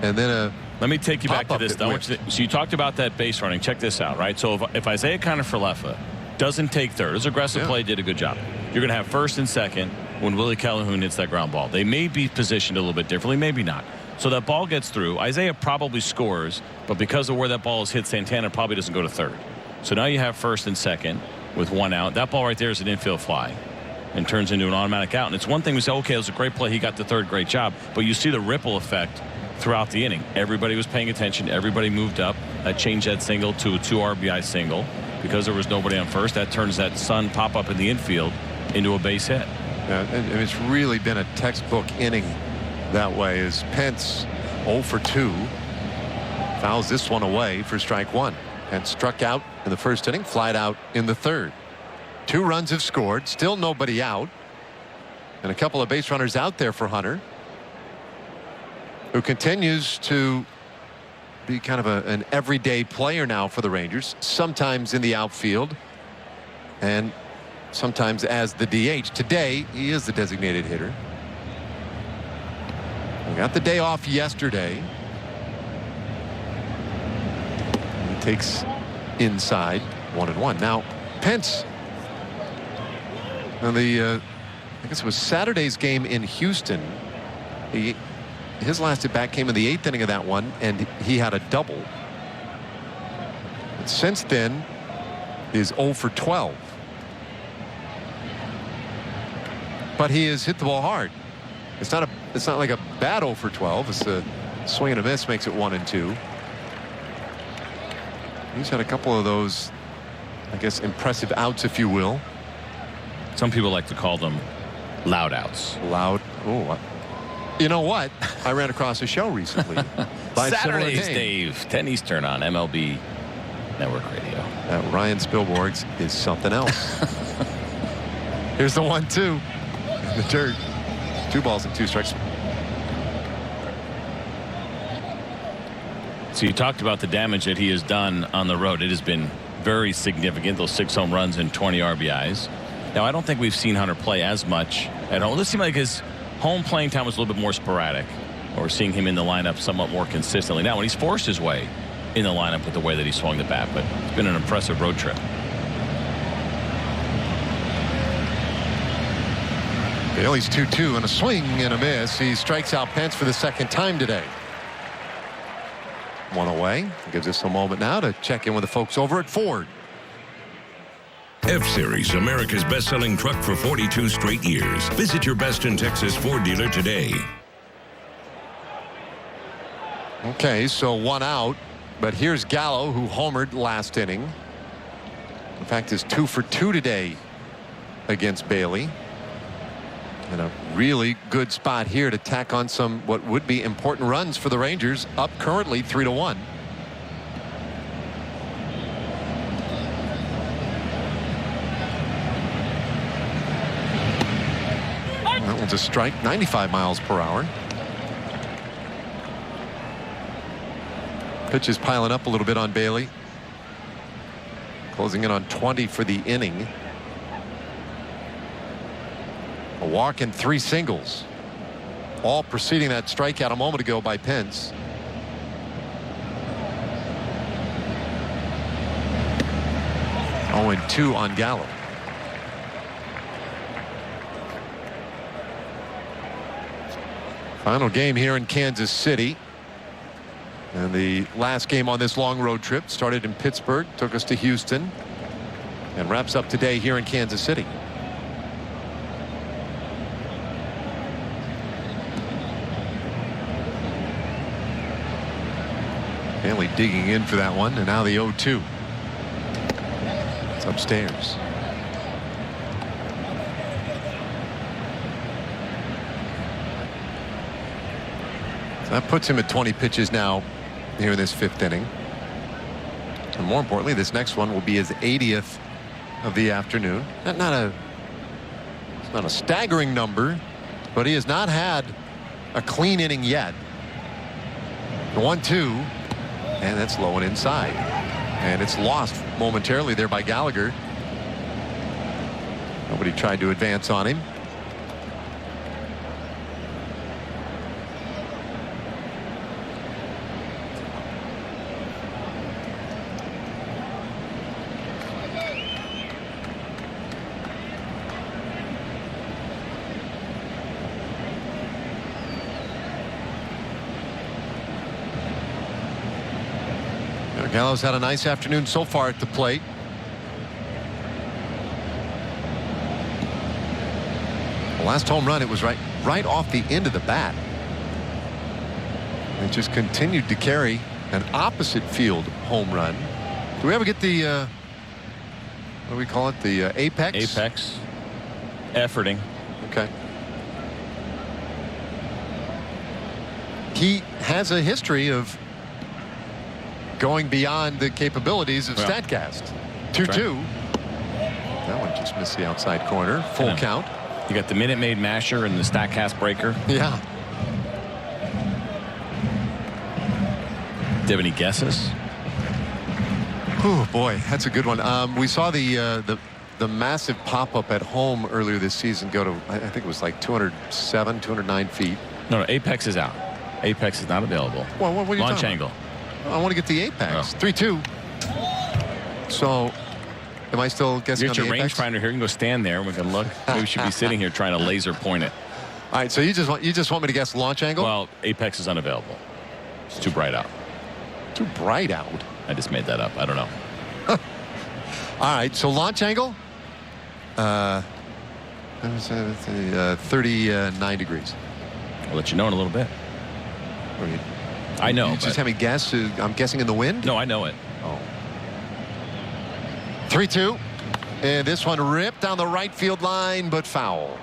and then a Let me take you back to this. So you talked about that base running. Check this out, right? So if Isaiah Kiner Falefa doesn't take third, his aggressive play did a good job. You're going to have first and second when Willie Calhoun hits that ground ball. They may be positioned a little bit differently, maybe not. So that ball gets through. Isaiah probably scores, but because of where that ball is hit, Santana probably doesn't go to third. So now you have first and second with 1 out. That ball right there is an infield fly and turns into an automatic out. And it's one thing we say, okay, it was a great play. He got the third, great job. But you see the ripple effect throughout the inning. Everybody was paying attention. Everybody moved up. That changed that single to a 2 RBI single. Because there was nobody on first, that turns that sun pop up in the infield into a base hit. Yeah, and it's really been a textbook inning that way, as Pence 0 for 2 fouls this one away for strike 1. And struck out in the first inning, flied out in the third. 2 runs have scored, still nobody out, and a couple of base runners out there for Hunter, who continues to be kind of an everyday player now for the Rangers, sometimes in the outfield and sometimes as the DH. Today he is the designated hitter. We got the day off yesterday. He takes inside 1-1. Now Pence, on the I guess it was Saturday's game in Houston, his last at bat came in the 8th inning of that one, and he had a double. But since then is 0 for 12. But he has hit the ball hard. It's not like a bad 0 for 12. It's a swing and a miss makes it 1-2. He's had a couple of those, I guess, impressive outs, if you will. Some people like to call them loud outs. Loud. Oh, you know what? I ran across a show recently. By Saturdays, Dave, 10 Eastern on MLB Network Radio. Ryan Spilborgh's is something else. Here's the 1-2 in the dirt. 2 balls and 2 strikes. So you talked about the damage that he has done on the road. It has been very significant. Those 6 home runs and 20 RBIs. Now, I don't think we've seen Hunter play as much at home. This seemed like his home playing time was a little bit more sporadic. We're seeing him in the lineup somewhat more consistently now when he's forced his way in the lineup with the way that he swung the bat. But it's been an impressive road trip. Bailey's 2-2 and a swing and a miss. He strikes out Pence for the 2nd time today. 1 away. Gives us a moment now to check in with the folks over at Ford. F-Series, America's best-selling truck for 42 straight years. Visit your best in Texas Ford dealer today. Okay, so 1 out, but here's Gallo, who homered last inning. In fact, is 2 for 2 today against Bailey. And a really good spot here to tack on some what would be important runs for the Rangers, up currently 3-1. That one's a strike, 95 miles per hour. Pitch is piling up a little bit on Bailey. Closing in on 20 for the inning. A walk and 3 singles. All preceding that strikeout a moment ago by Pence. Oh, and 2 on Gallo. Final game here in Kansas City. And the last game on this long road trip started in Pittsburgh, took us to Houston, and wraps up today here in Kansas City. Bailey digging in for that one, and now the 0-2. It's upstairs. So that puts him at 20 pitches now here in this 5th inning. And more importantly, this next one will be his 80th of the afternoon. It's not a staggering number, but he has not had a clean inning yet. The 1-2, and that's low and inside. And it's lost momentarily there by Gallagher. Nobody tried to advance on him. Gallo's had a nice afternoon so far at the plate. The last home run, it was right off the end of the bat. It just continued to carry an opposite field home run. Do we ever get the what do we call it, the apex? Apex. Efforting. Okay. He has a history of going beyond the capabilities of StatCast. 2-2. That one just missed the outside corner. Full count. You got the Minute Maid Masher and the StatCast breaker. Yeah. Do you have any guesses? Oh boy, that's a good one. We saw the massive pop-up at home earlier this season go to, I think it was like 207, 209 feet. No, Apex is out. Apex is not available. Well, what are you Launch talking angle. about? I want to get the apex. 3-2. So, am I still guessing on the Range apex? finder here. You can go stand there and we can look. Maybe we should be sitting here trying to laser point it. All right. So you just want me to guess launch angle? Well, apex is unavailable. It's too bright out. Too bright out. I just made that up. I don't know. All right. So launch angle. 39 degrees. I'll let you know in a little bit. I know. You just have me guess. I'm guessing in the wind? No, I know it. Oh. 3-2. And this one ripped down the right field line, but foul.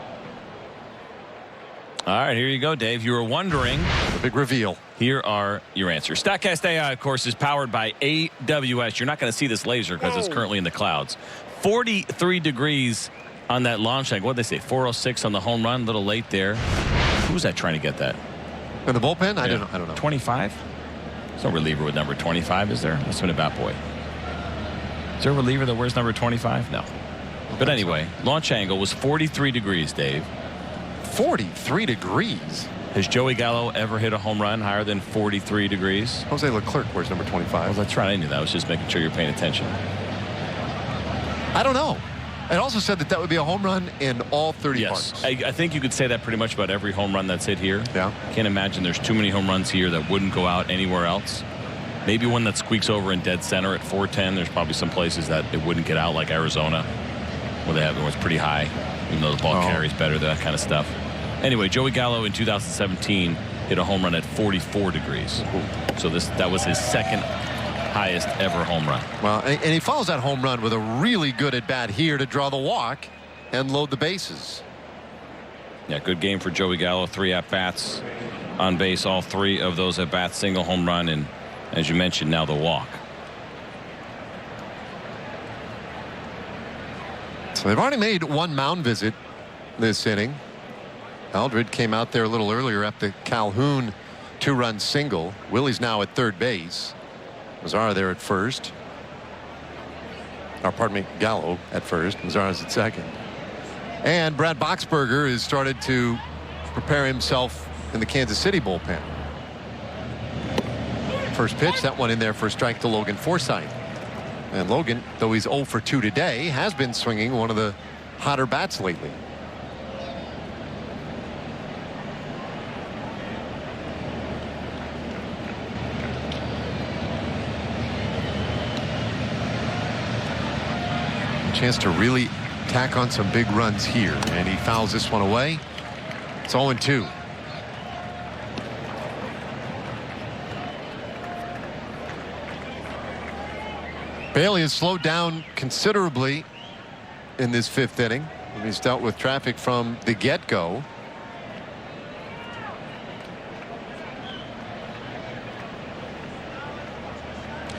All right, here you go, Dave. You were wondering. The big reveal. Here are your answers. StatCast AI, of course, is powered by AWS. You're not going to see this laser because it's currently in the clouds. 43 degrees on that launch angle. What did they say? 406 on the home run. A little late there. Who was that trying to get that? In the bullpen? I don't know. 25? There's no reliever with number 25, is there? That's been a bat boy. Is there a reliever that wears number 25? No. But anyway, launch angle was 43 degrees, Dave. 43 degrees? Has Joey Gallo ever hit a home run higher than 43 degrees? Jose Leclerc wears number 25. Well, that's right. I knew that. I was just making sure you're paying attention. I don't know. It also said that would be a home run in all 30 parks. I think you could say that pretty much about every home run that's hit here. Yeah. Can't imagine there's too many home runs here that wouldn't go out anywhere else. Maybe one that squeaks over in dead center at 410. There's probably some places that it wouldn't get out, like Arizona, where they have it where it's pretty high, even though the ball carries better, that kind of stuff. Anyway, Joey Gallo in 2017 hit a home run at 44 degrees. So that was his second highest ever home run. Well, and he follows that home run with a really good at bat here to draw the walk and load the bases. Yeah, good game for Joey Gallo. 3 at-bats on base, all 3 of those at-bats, single home run, and as you mentioned, now the walk. So they've already made one mound visit this inning. Eldred came out there a little earlier at the Calhoun 2-run single. Willie's now at third base. Mazzara there at first. Or pardon me, Gallo at first. Mazzara's at second. And Brad Boxberger has started to prepare himself in the Kansas City bullpen. First pitch, that one in there for a strike to Logan Forsythe. And Logan, though he's 0 for 2 today, has been swinging one of the hotter bats lately. Chance to really tack on some big runs here, and he fouls this one away. It's 0-2. Bailey has slowed down considerably in this 5th inning. He's dealt with traffic from the get-go.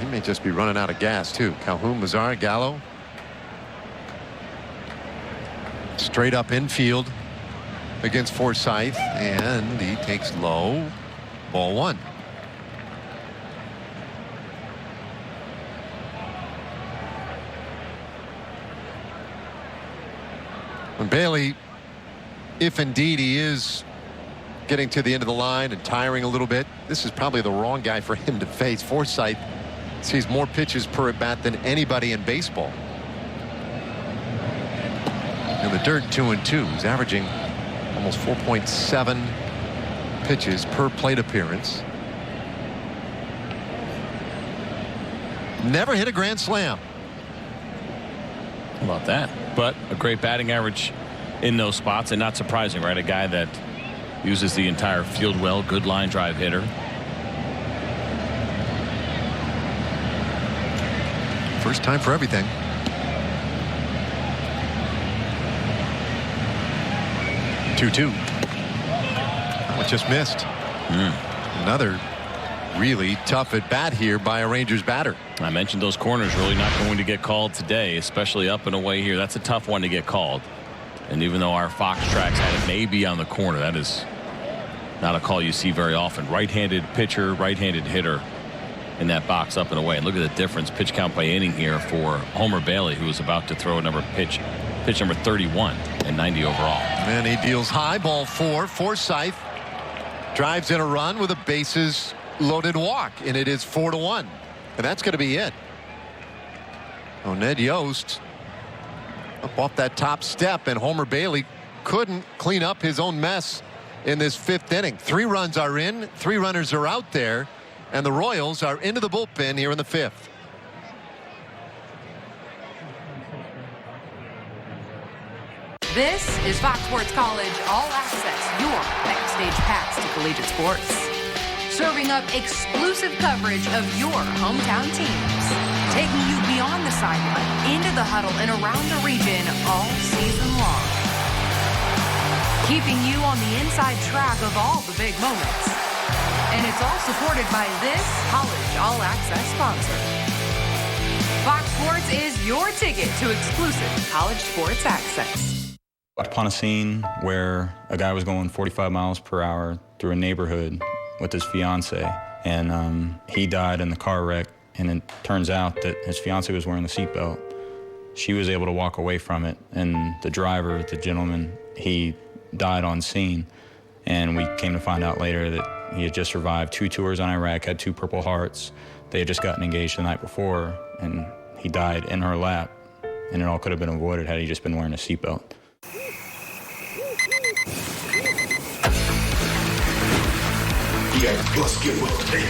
He may just be running out of gas too. Calhoun, Mazzara, Gallo. Straight up infield against Forsythe, and he takes low. Ball 1. And Bailey, if indeed he is getting to the end of the line and tiring a little bit, this is probably the wrong guy for him to face. Forsythe sees more pitches per at bat than anybody in baseball. In the dirt, 2-2. He's averaging almost 4.7 pitches per plate appearance. Never hit a grand slam. How about that? But a great batting average in those spots, and not surprising, right? A guy that uses the entire field well. Good line drive hitter. First time for everything. Two. What just missed? Another really tough at bat here by a Rangers batter. I mentioned those corners really not going to get called today, especially up and away here. That's a tough one to get called. And even though our Fox tracks had it maybe on the corner, that is not a call you see very often. Right-handed pitcher, right-handed hitter in that box up and away. And look at the difference pitch count by inning here for Homer Bailey, who was about to throw pitch number 31 and 90 overall. And he deals high, ball 4. Forsythe drives in a run with a bases loaded walk, and it is 4-1. And that's going to be it. Oh, Ned Yost up off that top step, and Homer Bailey couldn't clean up his own mess in this 5th inning. 3 runs are in, 3 runners are out there, and the Royals are into the bullpen here in the 5th. This is Fox Sports College All Access, your backstage pass to collegiate sports. Serving up exclusive coverage of your hometown teams. Taking you beyond the sideline, into the huddle, and around the region all season long. Keeping you on the inside track of all the big moments. And it's all supported by this College All Access sponsor. Fox Sports is your ticket to exclusive college sports access. Upon a scene where a guy was going 45 miles per hour through a neighborhood with his fiance, and he died in the car wreck, and it turns out that his fiance was wearing the seatbelt. She was able to walk away from it, and the driver, the gentleman, he died on scene, and we came to find out later that he had just survived 2 tours on Iraq, had 2 Purple Hearts. They had just gotten engaged the night before, and he died in her lap, and it all could have been avoided had he just been wearing a seatbelt. Yeah, let's get well today.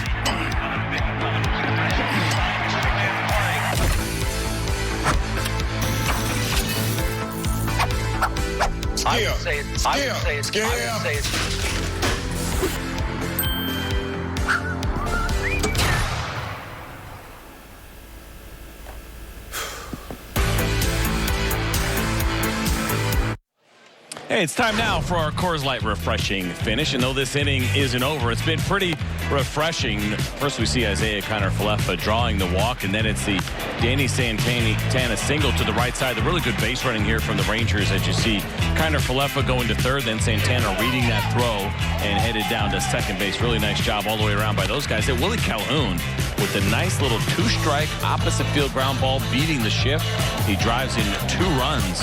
Hey, it's time now for our Coors Light refreshing finish. And though this inning isn't over, it's been pretty refreshing. First, we see Isaiah Kiner-Falefa drawing the walk, and then it's the Danny Santana single to the right side. The really good base running here from the Rangers, as you see Kiner-Falefa going to third, then Santana reading that throw and headed down to second base. Really nice job all the way around by those guys. And Willie Calhoun with a nice little 2-strike opposite field ground ball beating the shift. He drives in 2 runs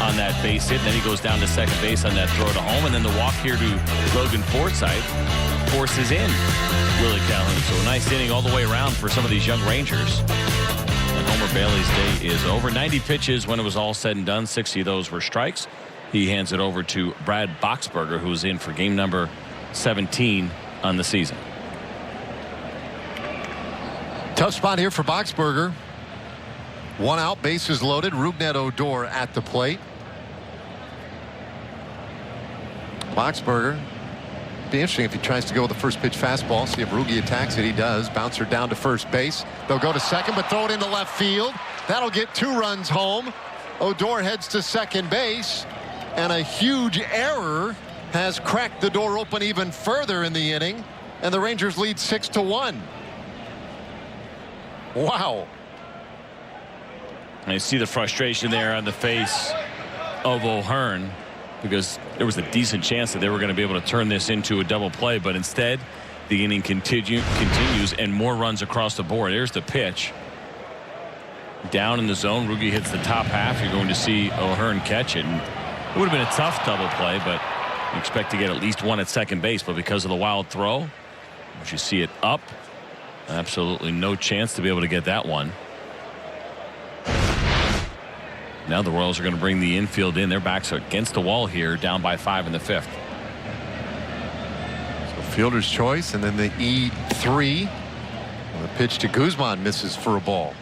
on that base hit, and then he goes down to second base on that throw to home, and then the walk here to Logan Forsythe forces in Willie Calhoun. So a nice inning all the way around for some of these young Rangers. And Homer Bailey's day is over. 90 pitches when it was all said and done. 60 of those were strikes. He hands it over to Brad Boxberger, who's in for game number 17 on the season. Tough spot here for Boxberger. 1 out, bases loaded. Rougned Odor at the plate. Boxberger. Be interesting if he tries to go with the first pitch fastball. See if Rugi attacks it. He does. Bouncer down to first base. They'll go to second, but throw it into left field. That'll get 2 runs home. Odor heads to second base, and a huge error has cracked the door open even further in the inning, and the Rangers lead 6-1. Wow. And you see the frustration there on the face of O'Hearn, because there was a decent chance that they were going to be able to turn this into a double play, but instead the inning continues and more runs across the board. There's the pitch. Down in the zone, Rugi hits the top half. You're going to see O'Hearn catch it. And it would have been a tough double play, but you expect to get at least 1 at second base, but because of the wild throw, once you see it up, absolutely no chance to be able to get that one. Now the Royals are going to bring the infield in. Their backs are against the wall here, down by 5 in the 5th. So fielder's choice, and then the E3. And the pitch to Guzman misses for a ball.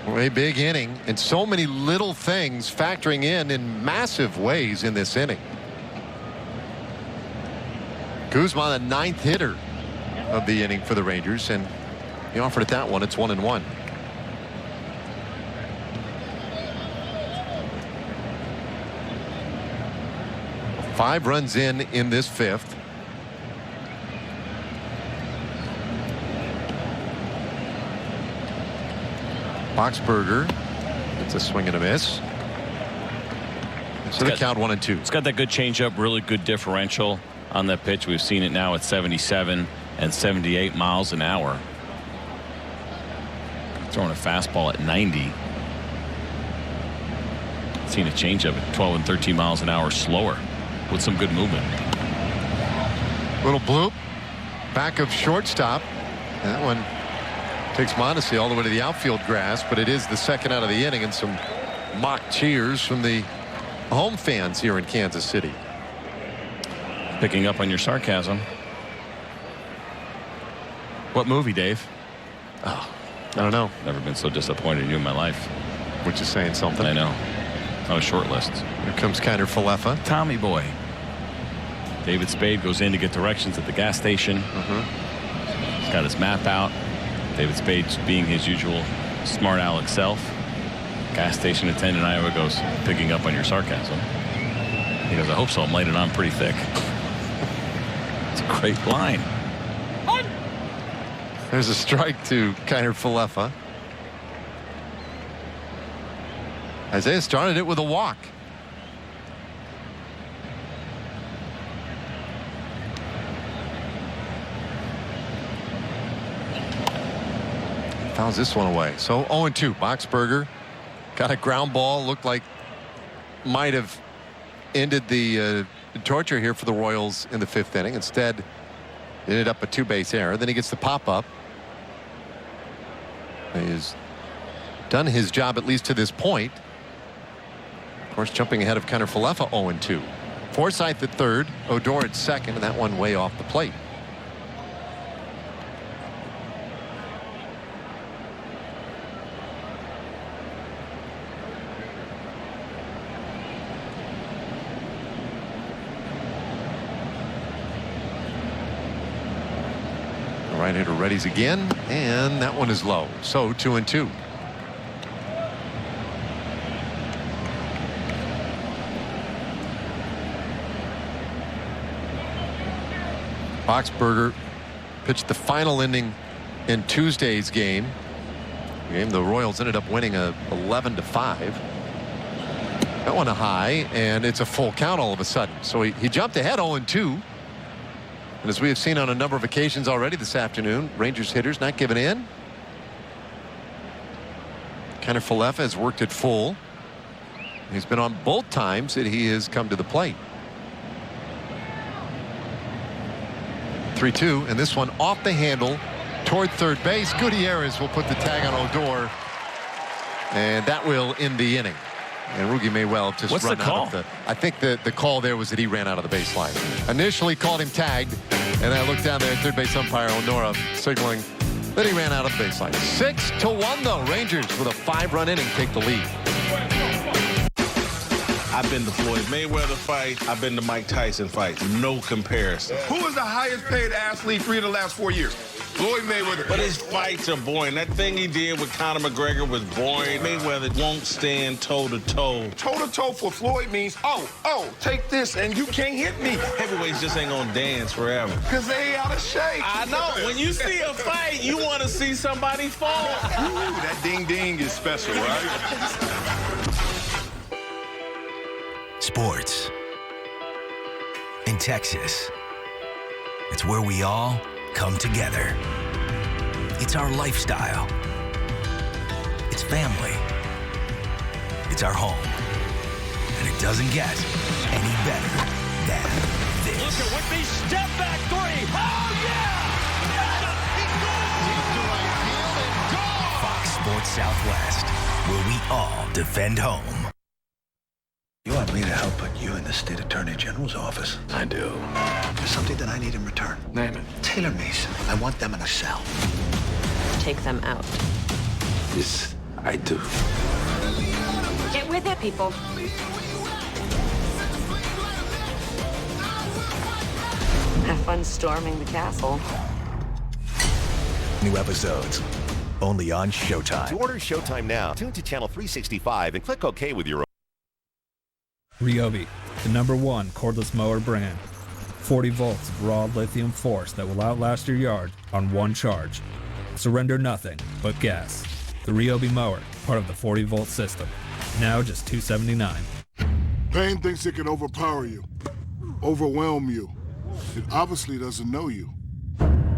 A big inning, and so many little things factoring in massive ways in this inning. Guzman, the 9th hitter of the inning for the Rangers, and he offered it that one. It's 1-1. Five runs in this 5th. Boxberger, it's a swing and a miss. So the count 1-2. It's got that good changeup, really good differential on that pitch. We've seen it now at 77 and 78 miles an hour. Throwing a fastball at 90. Seen a changeup at 12 and 13 miles an hour slower with some good movement. Little bloop back of shortstop. That one takes Mondesi all the way to the outfield grass, but it is the 2nd out of the inning, and some mock cheers from the home fans here in Kansas City. Picking up on your sarcasm. What movie, Dave? Oh, I don't know. Never been so disappointed in you in my life. Which is saying something. I know. On a short list. Here comes Kiner Falefa. Tommy boy. David Spade goes in to get directions at the gas station. He's got his map out. David Spade, being his usual smart aleck self. Gas station attendant in Iowa goes, picking up on your sarcasm. He goes, I hope so. I'm laying it on pretty thick. It's a great line. There's a strike to Kiner Falefa. Isaiah started it with a walk. Fouls this one away. So 0-2. Boxberger got a ground ball. Looked like might have ended the torture here for the Royals in the 5th inning. Instead, it ended up a 2-base error. Then he gets the pop up. He has done his job at least to this point. Of course, jumping ahead of Kiner Falefa, 0-2. Forsythe at third, Odor at second, and that one way off the plate. The right hitter readies again, and that one is low. So 2-2. Boxberger pitched the final inning in Tuesday's game. The Royals ended up winning 11-5. That one a high, and it's a full count all of a sudden. So he jumped ahead 0-2. And as we have seen on a number of occasions already this afternoon, Rangers hitters not giving in. Kiner Falefa has worked at full. He's been on both times that he has come to the plate. 3-2, and this one off the handle toward third base. Gutierrez will put the tag on Odor, and that will end the inning. And Rugi may well have just run out of the. I think the call there was that he ran out of the baseline. Initially called him tagged, and I looked down there at third base umpire Onora signaling that he ran out of the baseline. 6-1 though. Rangers with a 5-run inning take the lead. I've been to Floyd Mayweather fight. I've been to Mike Tyson fight. No comparison. Who is the highest paid athlete 3 of the last 4 years? Floyd Mayweather. But his fights are boring. That thing he did with Conor McGregor was boring. Mayweather won't stand toe-to-toe. Toe-to-toe for Floyd means, oh, take this and you can't hit me. Heavyweights just ain't gonna dance forever. Because they ain't out of shape. I know. When you see a fight, you want to see somebody fall. Ooh, that ding-ding is special, right? Sports. In Texas, it's where we all come together. It's our lifestyle. It's family. It's our home. And it doesn't get any better than this. Look at Whitby, step back 3. Oh, yeah! Fox Sports Southwest, where we all defend home. You want me to help put you in the state attorney general's office? I do. There's something that I need in return. Name it. Taylor Mason. I want them in a cell. Take them out. This I do. Get with it, people. Have fun storming the castle. New episodes, only on Showtime. To order Showtime now, tune to Channel 365 and click OK with your own. Ryobi, the #1 cordless mower brand. 40 volts of raw lithium force that will outlast your yard on one charge. Surrender nothing but gas. The Ryobi mower, part of the 40-volt system. Now just $279. Pain thinks it can overpower you, overwhelm you. It obviously doesn't know you.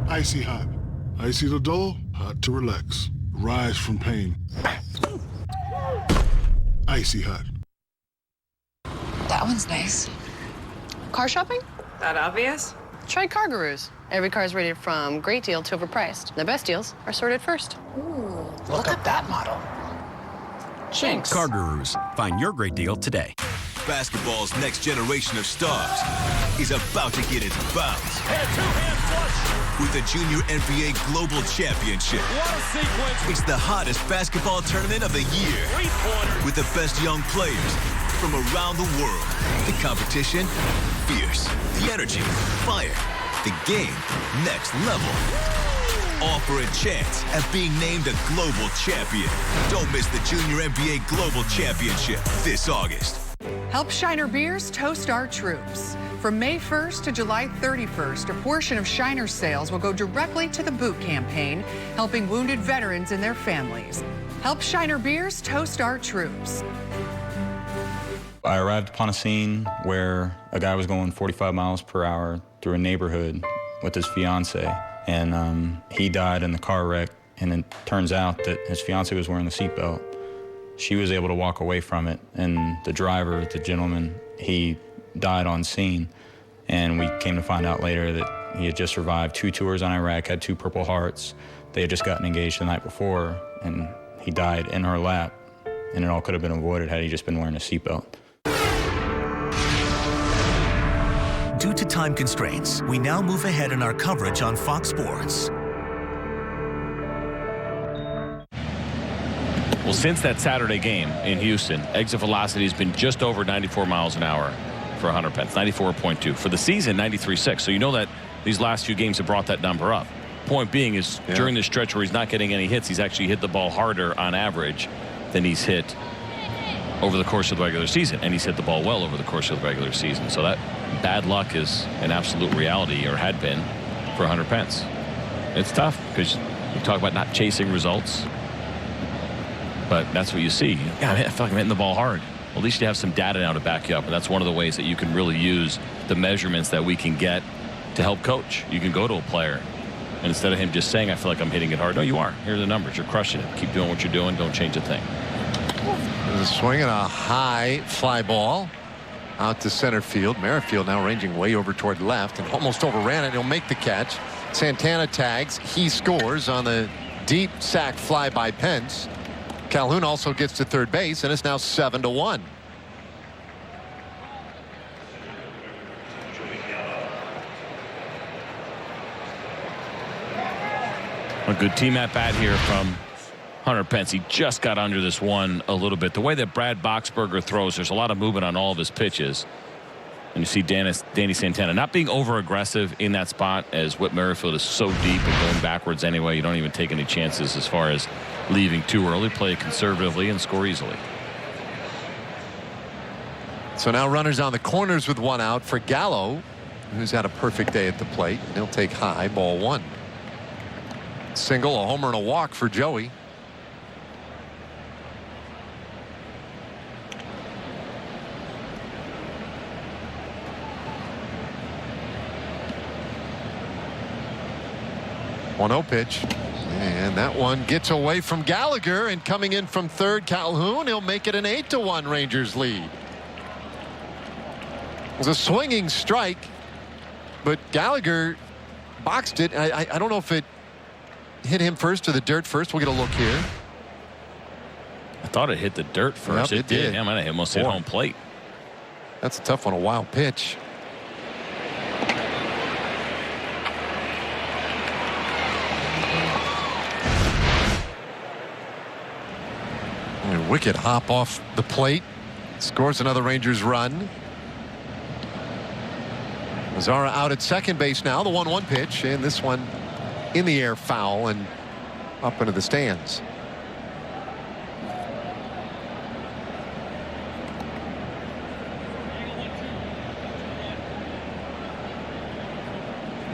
Icy hot. Icy to dull, hot to relax. Rise from pain. Icy hot. That one's nice. Car shopping? That obvious? Try Car Gurus. Every car is rated from great deal to overpriced. The best deals are sorted first. Ooh, look at that model. Jinx. Car Gurus. Find your great deal today. Basketball's next generation of stars is about to get its bounce. Two-hand flush. with the Junior NBA Global Championship. What a sequence. It's the hottest basketball tournament of the year. With the best young players from around the world. The competition, fierce. The energy, fire. The game, next level. All for a chance at being named a global champion. Don't miss the Junior NBA Global Championship this August. Help Shiner Beers toast our troops. From May 1st to July 31st, a portion of Shiner sales will go directly to the Boot Campaign, helping wounded veterans and their families. Help Shiner Beers toast our troops. I arrived upon a scene where a guy was going 45 miles per hour through a neighborhood with his fiance, and he died in the car wreck, and it turns out that his fiance was wearing the seatbelt. She was able to walk away from it, and the driver, the gentleman, he died on scene, and we came to find out later that he had just survived 2 tours on Iraq, had 2 Purple Hearts. They had just gotten engaged the night before, and he died in her lap, and it all could have been avoided had he just been wearing a seatbelt. Due to time constraints, we now move ahead in our coverage on Fox Sports. Well, since that Saturday game in Houston, exit velocity has been just over 94 miles an hour for Hunter Pence, 94.2. For the season, 93.6. So you know that these last few games have brought that number up. Point being is during this stretch where he's not getting any hits, he's actually hit the ball harder on average than he's hit over the course of the regular season. And he's hit the ball well over the course of the regular season. So that bad luck is an absolute reality, or had been, for Hunter Pence. It's tough because you talk about not chasing results, but that's what you see. Yeah, I feel like I'm hitting the ball hard. Well, at least you have some data now to back you up, and that's one of the ways that you can really use the measurements that we can get to help coach. You can go to a player, and instead of him just saying, I feel like I'm hitting it hard, no, you are. Here are the numbers. You're crushing it. Keep doing what you're doing. Don't change a thing. There's a swing and a high fly ball out to center field. Merrifield now ranging way over toward left and almost overran it. He'll make the catch. Santana tags. He scores on the deep sac fly by Pence. Calhoun also gets to third base, and it's now 7-1. A good team at bat here from Hunter Pence. He just got under this one a little bit. The way that Brad Boxberger throws, there's a lot of movement on all of his pitches. And you see Danny Santana not being over aggressive in that spot, as Whit Merrifield is so deep and going backwards anyway. You don't even take any chances as far as leaving too early. Play conservatively and score easily. So now runners on the corners with 1 out for Gallo, who's had a perfect day at the plate. He'll take high, ball 1. Single, a homer, and a walk for Joey. One-0 pitch, and that one gets away from Gallagher, and coming in from third, Calhoun. He'll make it an 8-1 Rangers lead. It was a swinging strike, but Gallagher boxed it. I don't know if it hit him first or the dirt first. We'll get a look here. I thought it hit the dirt first. Yep, it did. Yeah, man, it almost hit home plate. That's a tough one, a wild pitch. Wicked hop off the plate, scores another Rangers run. Mazzara out at second base now. The 1-1 pitch, and this one in the air, foul and up into the stands.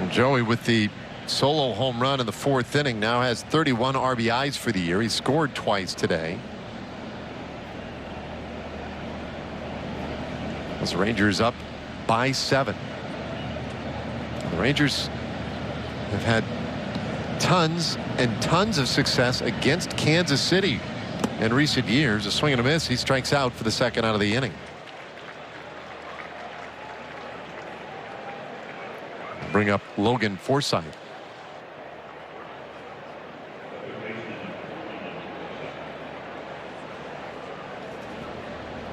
And Joey, with the solo home run in the 4th inning, now has 31 RBIs for the year. He scored twice today. The Rangers up by 7. The Rangers have had tons and tons of success against Kansas City in recent years. A swing and a miss. He strikes out for the 2nd out of the inning. Bring up Logan Forsythe.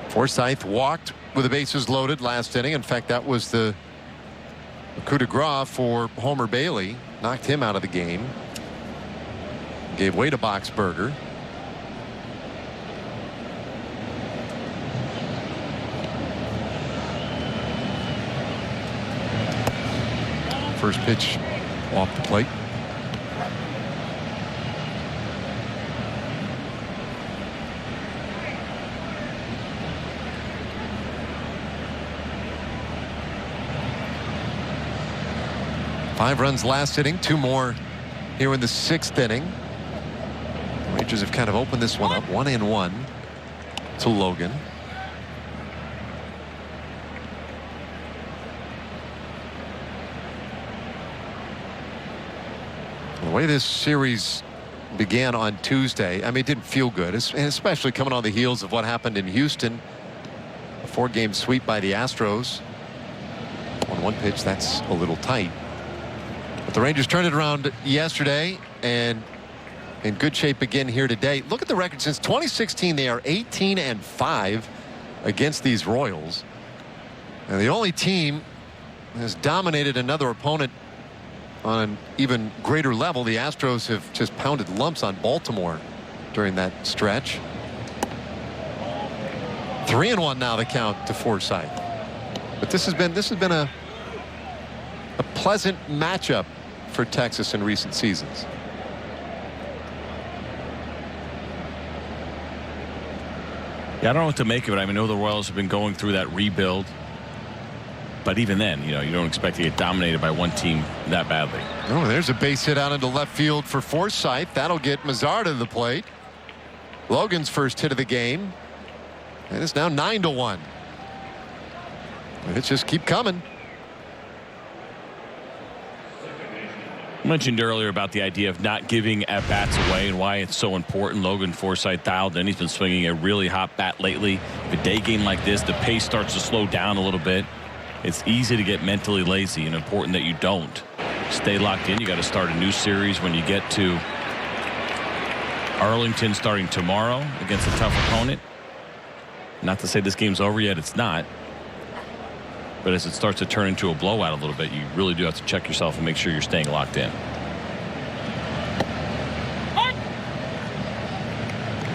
Forsythe walked with the bases loaded last inning. In fact, that was the A coup de grace for Homer Bailey. Knocked him out of the game. Gave way to Boxberger. First pitch off the plate. Five runs last inning, 2 more here in the 6th inning. The Rangers have kind of opened this one up, 1-1 to Logan. The way this series began on Tuesday, I mean, it didn't feel good, and especially coming on the heels of what happened in Houston. A 4-game sweep by the Astros. On one pitch, that's a little tight. But the Rangers turned it around yesterday and in good shape again here today. Look at the record since 2016. They are 18-5 against these Royals. And the only team has dominated another opponent on an even greater level. The Astros have just pounded lumps on Baltimore during that stretch. 3-1 now the count to Forsythe. But this has been a pleasant matchup for Texas in recent seasons. Yeah, I don't know what to make of it. I mean, I know the Royals have been going through that rebuild, but even then, you don't expect to get dominated by one team that badly. Oh, there's a base hit out into left field for Forsythe. That'll get Mazar to the plate. Logan's first hit of the game, and it's now 9-1. It's just keep coming. I mentioned earlier about the idea of not giving at-bats away and why it's so important. Logan Forsythe dialed in. He's been swinging a really hot bat lately. If a day game like this, the pace starts to slow down a little bit. It's easy to get mentally lazy, and important that you don't. Stay locked in. You got to start a new series when you get to Arlington starting tomorrow against a tough opponent. Not to say this game's over yet. It's not. But as it starts to turn into a blowout a little bit, you really do have to check yourself and make sure you're staying locked in.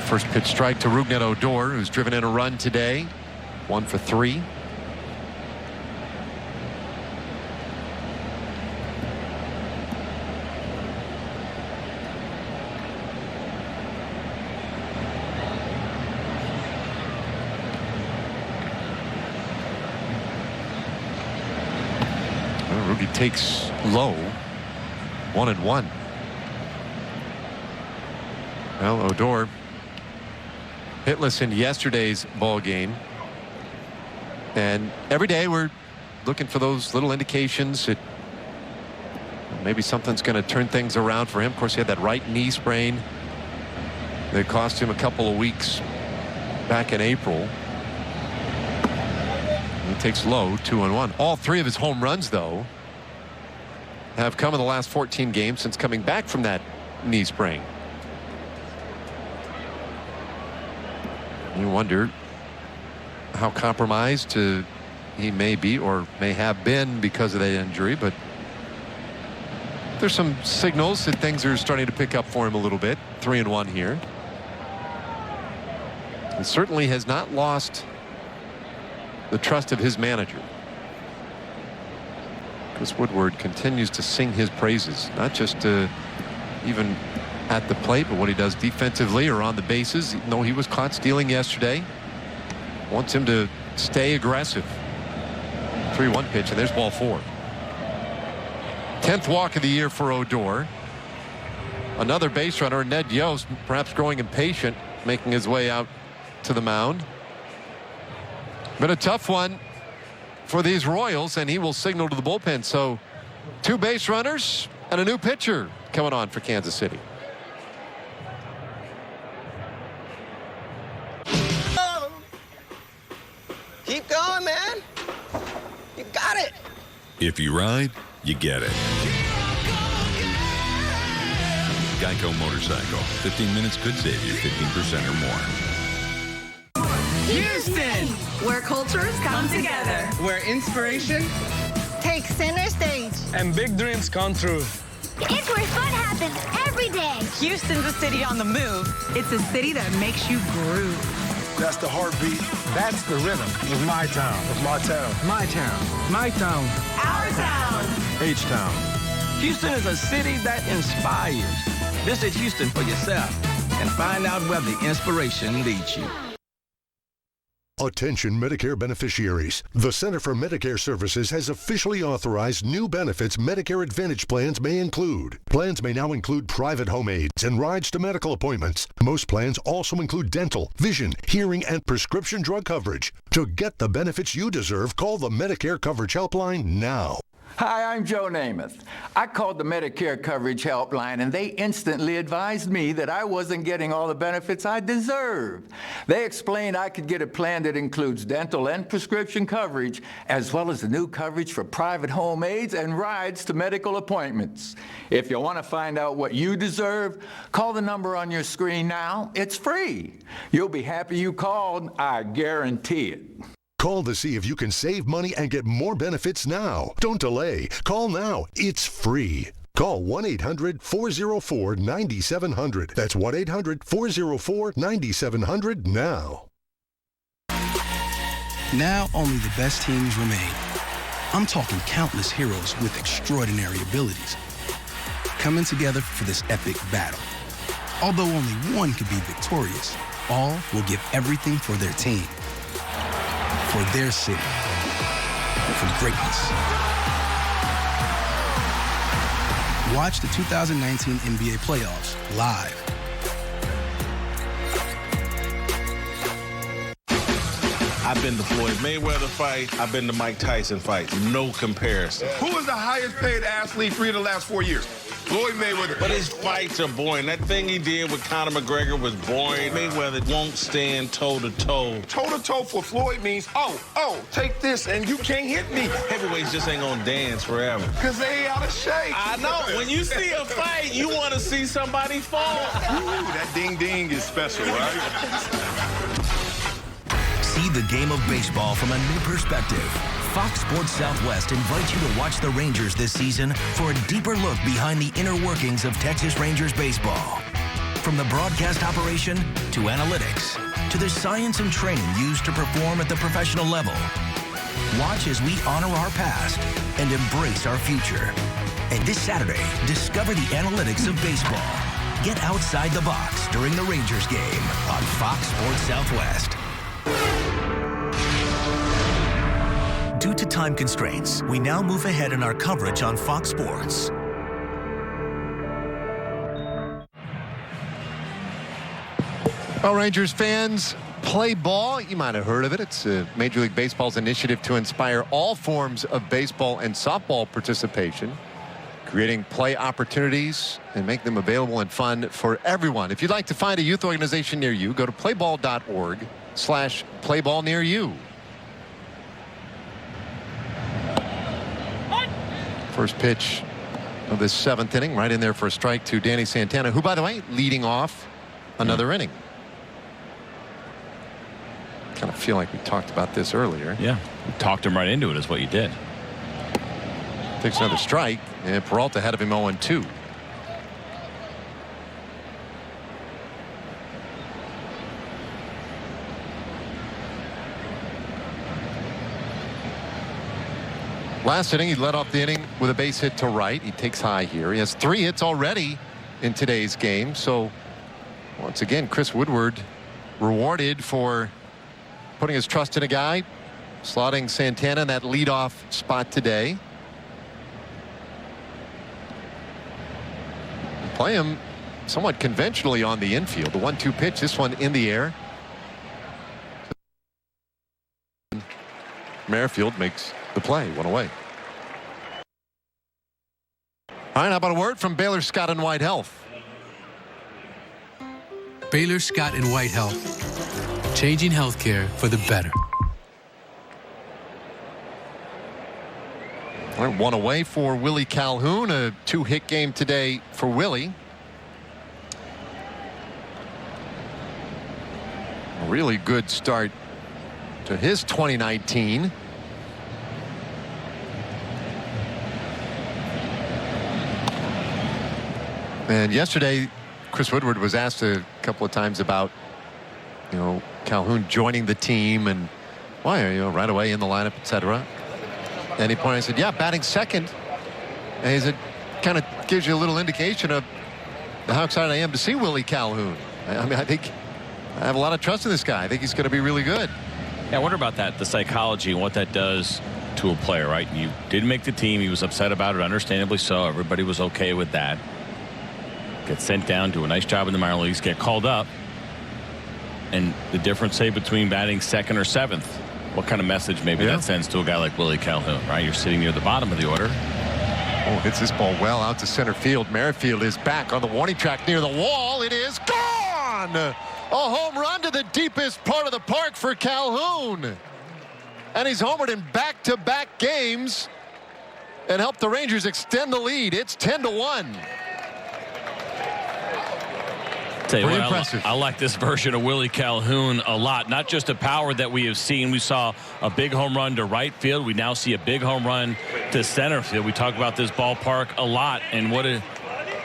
First pitch strike to Rougned Odor, who's driven in a run today. 1 for 3. Ruby takes low. 1-1. Well, Odor hitless in yesterday's ball game, and every day we're looking for those little indications that maybe something's going to turn things around for him. Of course, he had that right knee sprain that cost him a couple of weeks back in April. He takes low. 2-1. All 3 of his home runs, though, have come in the last 14 games since coming back from that knee sprain. You wonder how compromised he may be or may have been because of that injury, but there's some signals that things are starting to pick up for him a little bit. 3-1 here. He certainly has not lost the trust of his manager. Chris Woodward continues to sing his praises, not just even at the plate, but what he does defensively or on the bases. Even though he was caught stealing yesterday, wants him to stay aggressive. 3-1 pitch, and there's ball 4. 10th walk of the year for Odor. Another base runner, Ned Yost, perhaps growing impatient, making his way out to the mound. Been a tough one for these Royals, and he will signal to the bullpen. So 2 base runners and a new pitcher coming on for Kansas City. Keep going, man. You got it. If you ride, you get it. Geico Motorcycle. 15 minutes could save you 15% or more. Houston, where cultures come together. Where inspiration takes center stage. and big dreams come true. It's where fun happens every day. Houston's a city on the move. It's a city that makes you groove. That's the heartbeat. That's the rhythm of my town. Of my town. My town. My town. Our town. H-Town. Houston is a city that inspires. Visit Houston for yourself and find out where the inspiration leads you. Attention Medicare beneficiaries. The Center for Medicare Services has officially authorized new benefits Medicare Advantage plans may include. Plans may now include private home aids and rides to medical appointments. Most plans also include dental, vision, hearing, and prescription drug coverage. To get the benefits you deserve, call the Medicare Coverage Helpline now. Hi, I'm Joe Namath. I called the Medicare Coverage Helpline, and they instantly advised me that I wasn't getting all the benefits I deserve. They explained I could get a plan that includes dental and prescription coverage, as well as the new coverage for private home aids and rides to medical appointments. If you want to find out what you deserve, call the number on your screen now. It's free. You'll be happy you called, I guarantee it. Call to see if you can save money and get more benefits now. Don't delay. Call now. It's free. Call 1-800-404-9700. That's 1-800-404-9700 now. Now only the best teams remain. I'm talking countless heroes with extraordinary abilities coming together for this epic battle. Although only one could be victorious, all will give everything for their team. For their city, for greatness. Watch the 2019 NBA playoffs live. I've been to Floyd Mayweather fight. I've been to Mike Tyson fight. No comparison. Who is the highest paid athlete for the last 4 years? Floyd Mayweather. But his fights are boring. That thing he did with Conor McGregor was boring. Mayweather won't stand toe-to-toe. Toe-to-toe for Floyd means, take this and you can't hit me. Heavyweights just ain't gonna dance forever. Because they ain't out of shape. I know. When you see a fight, you want to see somebody fall. Ooh, that ding-ding is special, right? See the game of baseball from a new perspective. Fox Sports Southwest invites you to watch the Rangers this season for a deeper look behind the inner workings of Texas Rangers baseball. From the broadcast operation to analytics to the science and training used to perform at the professional level. Watch as we honor our past and embrace our future. And this Saturday, discover the analytics of baseball. Get outside the box during the Rangers game on Fox Sports Southwest. Due to time constraints, we now move ahead in our coverage on Fox Sports. Well, Rangers fans, play ball. You might have heard of it. It's Major League Baseball's initiative to inspire all forms of baseball and softball participation, creating play opportunities and make them available and fun for everyone. If you'd like to find a youth organization near you, go to playball.org/playballnearyou. First pitch of this 7th inning, right in there for a strike to Danny Santana, who, by the way, leading off another inning. Kind of feel like we talked about this earlier. Yeah, you talked him right into it is what you did. Takes another strike, and Peralta ahead of him 0-2. Last inning, he led off the inning with a base hit to right. He takes high here. He has 3 hits already in today's game. So, once again, Chris Woodward rewarded for putting his trust in a guy, slotting Santana in that leadoff spot today. Play him somewhat conventionally on the infield. The 1-2 pitch, this one in the air. Merrifield makes the play, 1 away. All right, how about a word from Baylor Scott and White Health? Baylor Scott and White Health, changing healthcare for the better. All right, 1 away for Willie Calhoun, a 2-hit game today for Willie. A really good start to his 2019. And yesterday, Chris Woodward was asked a couple of times about, Calhoun joining the team and why are you right away in the lineup, etc. And he pointed and said, yeah, batting second. And he said, kind of gives you a little indication of how excited I am to see Willie Calhoun. I think I have a lot of trust in this guy. I think he's going to be really good. Yeah, I wonder about that, the psychology and what that does to a player, right? You didn't make the team. He was upset about it, understandably so. Everybody was okay with that. Get sent down, do a nice job in the minor leagues, get called up. And the difference, say, between batting second or seventh, what kind of message maybe that sends to a guy like Willie Calhoun, right? You're sitting near the bottom of the order. Oh, hits this ball well out to center field. Merrifield is back on the warning track near the wall. It is gone! A home run to the deepest part of the park for Calhoun. And he's homered in back-to-back games and helped the Rangers extend the lead. It's 10-1. Tell you what, I like this version of Willie Calhoun a lot. Not just the power that we have seen. We saw a big home run to right field. We now see a big home run to center field. We talk about this ballpark a lot and what a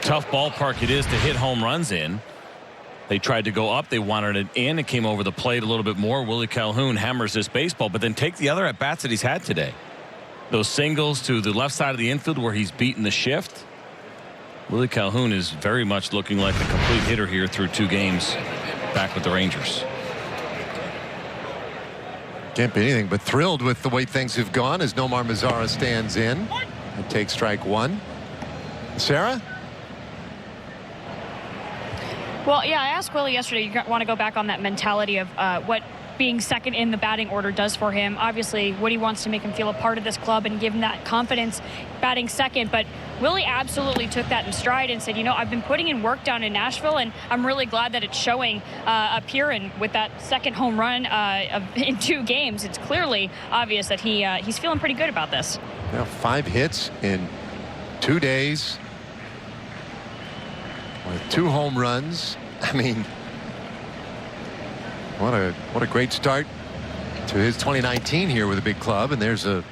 tough ballpark it is to hit home runs in. They tried to go up. They wanted it in. It came over the plate a little bit more. Willie Calhoun hammers this baseball, but then take the other at-bats that he's had today. Those singles to the left side of the infield where he's beaten the shift. Willie Calhoun is very much looking like a complete hitter here through 2 games back with the Rangers. Can't be anything but thrilled with the way things have gone as Nomar Mazara stands in and takes strike 1. Sarah? Well, yeah, I asked Willie yesterday, you want to go back on that mentality of what being second in the batting order does for him. Obviously, Woody wants to make him feel a part of this club and give him that confidence batting second. But Willie absolutely took that in stride and said, I've been putting in work down in Nashville, and I'm really glad that it's showing up here. And with that second home run in 2 games, it's clearly obvious that he's feeling pretty good about this. 5 hits in 2 days with 2 home runs. I mean, what a great start to his 2019 here with a big club. And there's a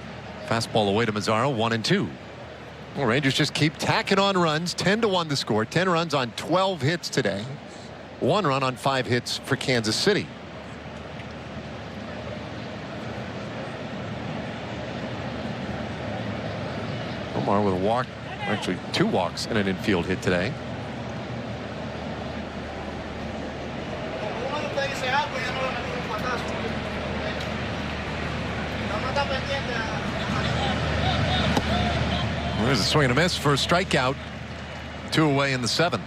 fastball away to Mazara, 1-2. Well, Rangers just keep tacking on runs. 10-1 the score. 10 runs on 12 hits today. 1 run on 5 hits for Kansas City. Omar with a walk, actually 2 walks and an infield hit today. There's a swing and a miss for a strikeout. 2 away in the 7th.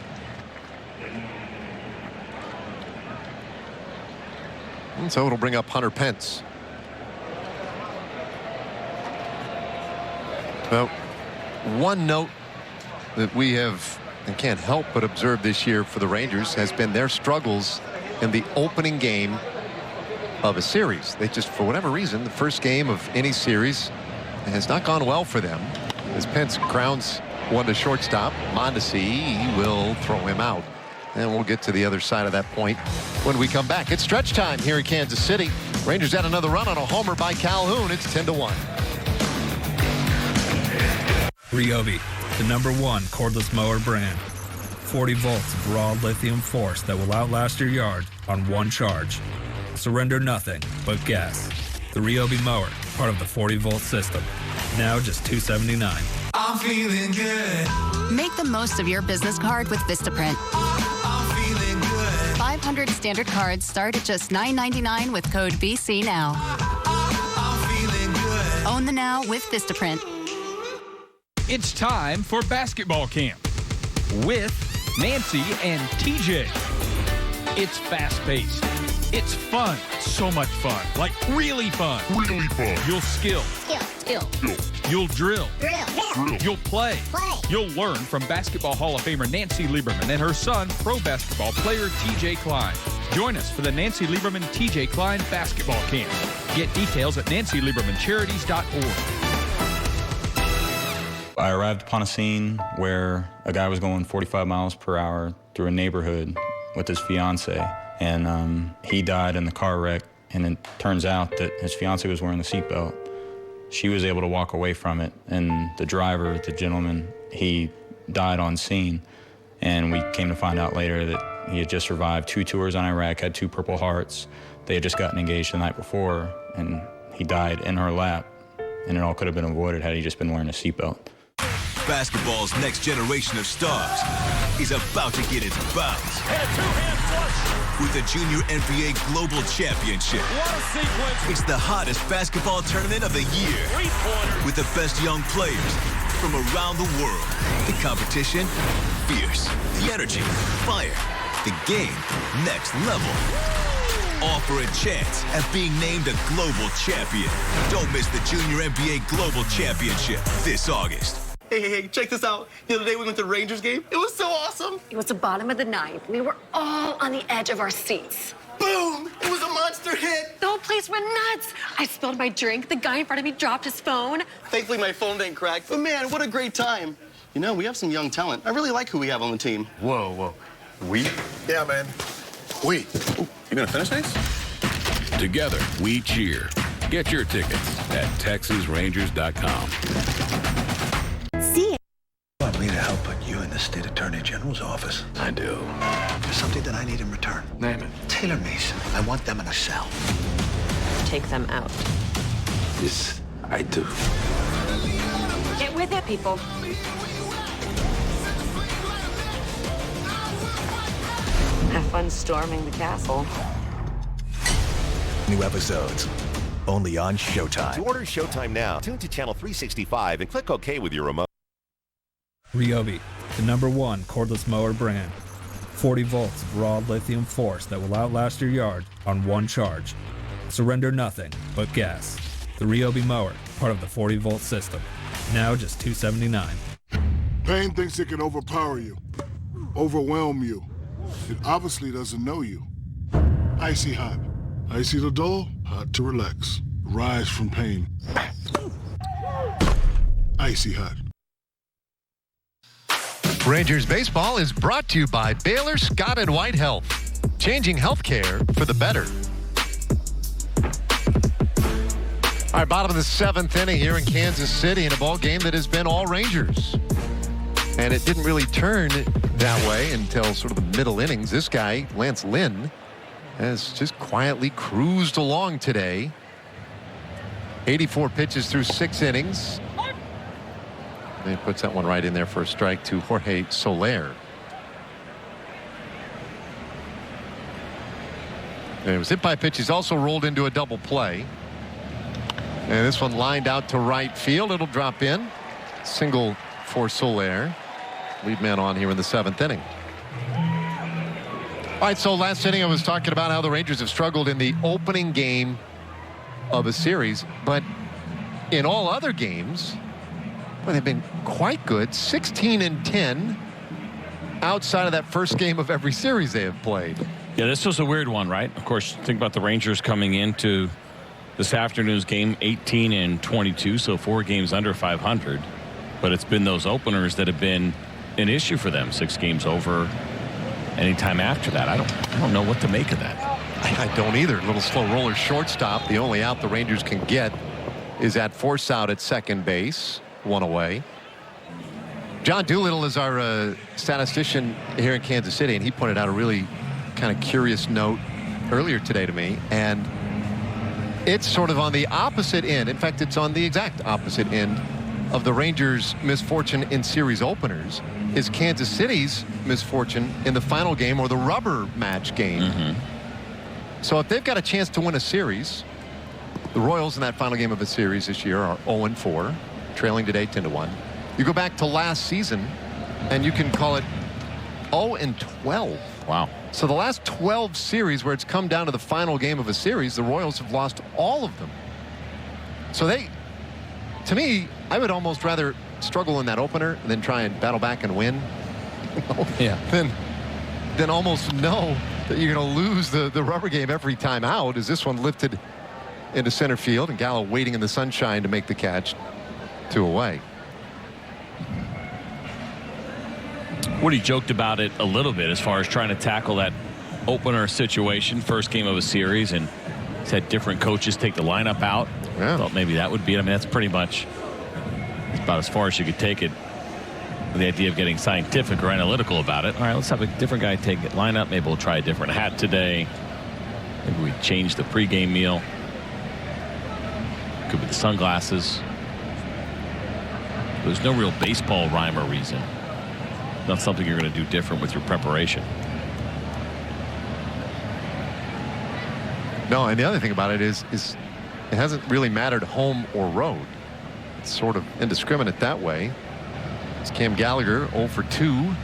And so it'll bring up Hunter Pence. Well, one note that we have and can't help but observe this year for the Rangers has been their struggles in the opening game of a series. They just, for whatever reason, the first game of any series has not gone well for them. As Pence grounds one to shortstop, Mondesi will throw him out. And we'll get to the other side of that point when we come back. It's stretch time here in Kansas City. Rangers had another run on a homer by Calhoun. It's 10-1. Ryobi, the #1 cordless mower brand. 40 volts of raw lithium force that will outlast your yard on one charge. Surrender nothing but gas. The Ryobi mower, part of the 40-volt system. Now just $279. I'm feeling good. Make the most of your business card with Vistaprint. I'm feeling good. 500 standard cards start at just $9.99 with code BC Now. I'm feeling good. Own the now with Vistaprint. It's time for basketball camp with Nancy and TJ. It's fast-paced. It's fun. So much fun. Like really fun. Really fun. You'll skill. You'll drill. You'll play. You'll learn from Basketball Hall of Famer Nancy Lieberman and her son, pro basketball player TJ Klein. Join us for the Nancy Lieberman TJ Klein Basketball Camp. Get details at nancyliebermancharities.org. I arrived upon a scene where a guy was going 45 miles per hour through a neighborhood with his fiance, and he died in the car wreck. And it turns out that his fiance was wearing the seatbelt. She was able to walk away from it, and the driver, the gentleman, he died on scene. And we came to find out later that he had just survived 2 tours on Iraq, had 2 Purple Hearts. They had just gotten engaged the night before, and he died in her lap. And it all could have been avoided had he just been wearing a seatbelt. Basketball's next generation of stars is about to get its bounce with the Junior NBA Global Championship. What a sequence. It's the hottest basketball tournament of the year with the best young players from around the world. The competition, fierce. The energy, fire. The game, next level. All for a chance at being named a global champion. Don't miss the Junior NBA Global Championship this August. Hey, check this out. The other day we went to the Rangers game. It was so awesome. It was the bottom of the ninth. We were all on the edge of our seats. Boom! It was a monster hit. The whole place went nuts. I spilled my drink. The guy in front of me dropped his phone. Thankfully, my phone didn't crack. But man, what a great time. You know, we have some young talent. I really like who we have on the team. Whoa. We? Yeah, man. We. Ooh, you gonna finish things? Together, we cheer. Get your tickets at TexasRangers.com. See it. You want me to help put you in the state attorney general's office? I do. There's something that I need in return. Name it. Taylor Mason. I want them in a cell. Take them out. This I do. Get with it, people. Have fun storming the castle. New episodes, only on Showtime. To order Showtime now, tune to Channel 365 and click OK with your remote. Ryobi, the #1 cordless mower brand. 40 volts of raw lithium force that will outlast your yard on one charge. Surrender nothing but gas. The Ryobi mower, part of the 40-volt system. Now just $279. Pain thinks it can overpower you, overwhelm you. It obviously doesn't know you. Icy hot. Icy to dull, hot to relax. Rise from pain. Icy hot. Rangers baseball is brought to you by Baylor Scott & White Health. Changing healthcare for the better. All right, bottom of the 7th inning here in Kansas City in a ball game that has been all Rangers. And it didn't really turn that way until sort of the middle innings. This guy, Lance Lynn, has just quietly cruised along today. 84 pitches through 6 innings. And he puts that one right in there for a strike to Jorge Soler. And it was hit by a pitch. He's also rolled into a double play. And this one lined out to right field. It'll drop in. Single for Soler. Lead man on here in the 7th inning. All right, so last inning I was talking about how the Rangers have struggled in the opening game of a series, but in all other games, well, they've been quite good. 16-10 outside of that first game of every series they have played. Yeah, this was a weird one, right? Of course, think about the Rangers coming into this afternoon's game 18-22, so 4 games under 500. But it's been those openers that have been an issue for them. 6 games over. Anytime after that, I don't know what to make of that. I don't either. A little slow roller shortstop. The only out the Rangers can get is that force out at second base. 1 away. John Doolittle is our statistician here in Kansas City, and he pointed out a really kind of curious note earlier today to me, and it's sort of on the opposite end. In fact, it's on the exact opposite end of the Rangers' misfortune in series openers is Kansas City's misfortune in the final game or the rubber match game. So if they've got a chance to win a series, the Royals in that final game of a series this year are 0-4, trailing today 10-1. You go back to last season and you can call it 0-12. Wow. So the last 12 series where it's come down to the final game of a series, the Royals have lost all of them. So to me, I would almost rather struggle in that opener than try and battle back and win. Yeah. Then almost know that you're going to lose the rubber game every time out. Is this one lifted into center field and Gallo waiting in the sunshine to make the catch? 2 away. Woody joked about it a little bit as far as trying to tackle that opener situation, first game of a series, and he's had different coaches take the lineup out. Yeah. Thought maybe that would be it. I mean, that's pretty much about as far as you could take it The idea of getting scientific or analytical about it. All right, let's have a different guy take it. Line up. Maybe we'll try a different hat today. Maybe we change the pregame meal. Could be the sunglasses. There's no real baseball rhyme or reason. Not something you're going to do different with your preparation. No, and the other thing about it is it hasn't really mattered home or road. It's sort of indiscriminate that way. It's Cam Gallagher 0 for 2.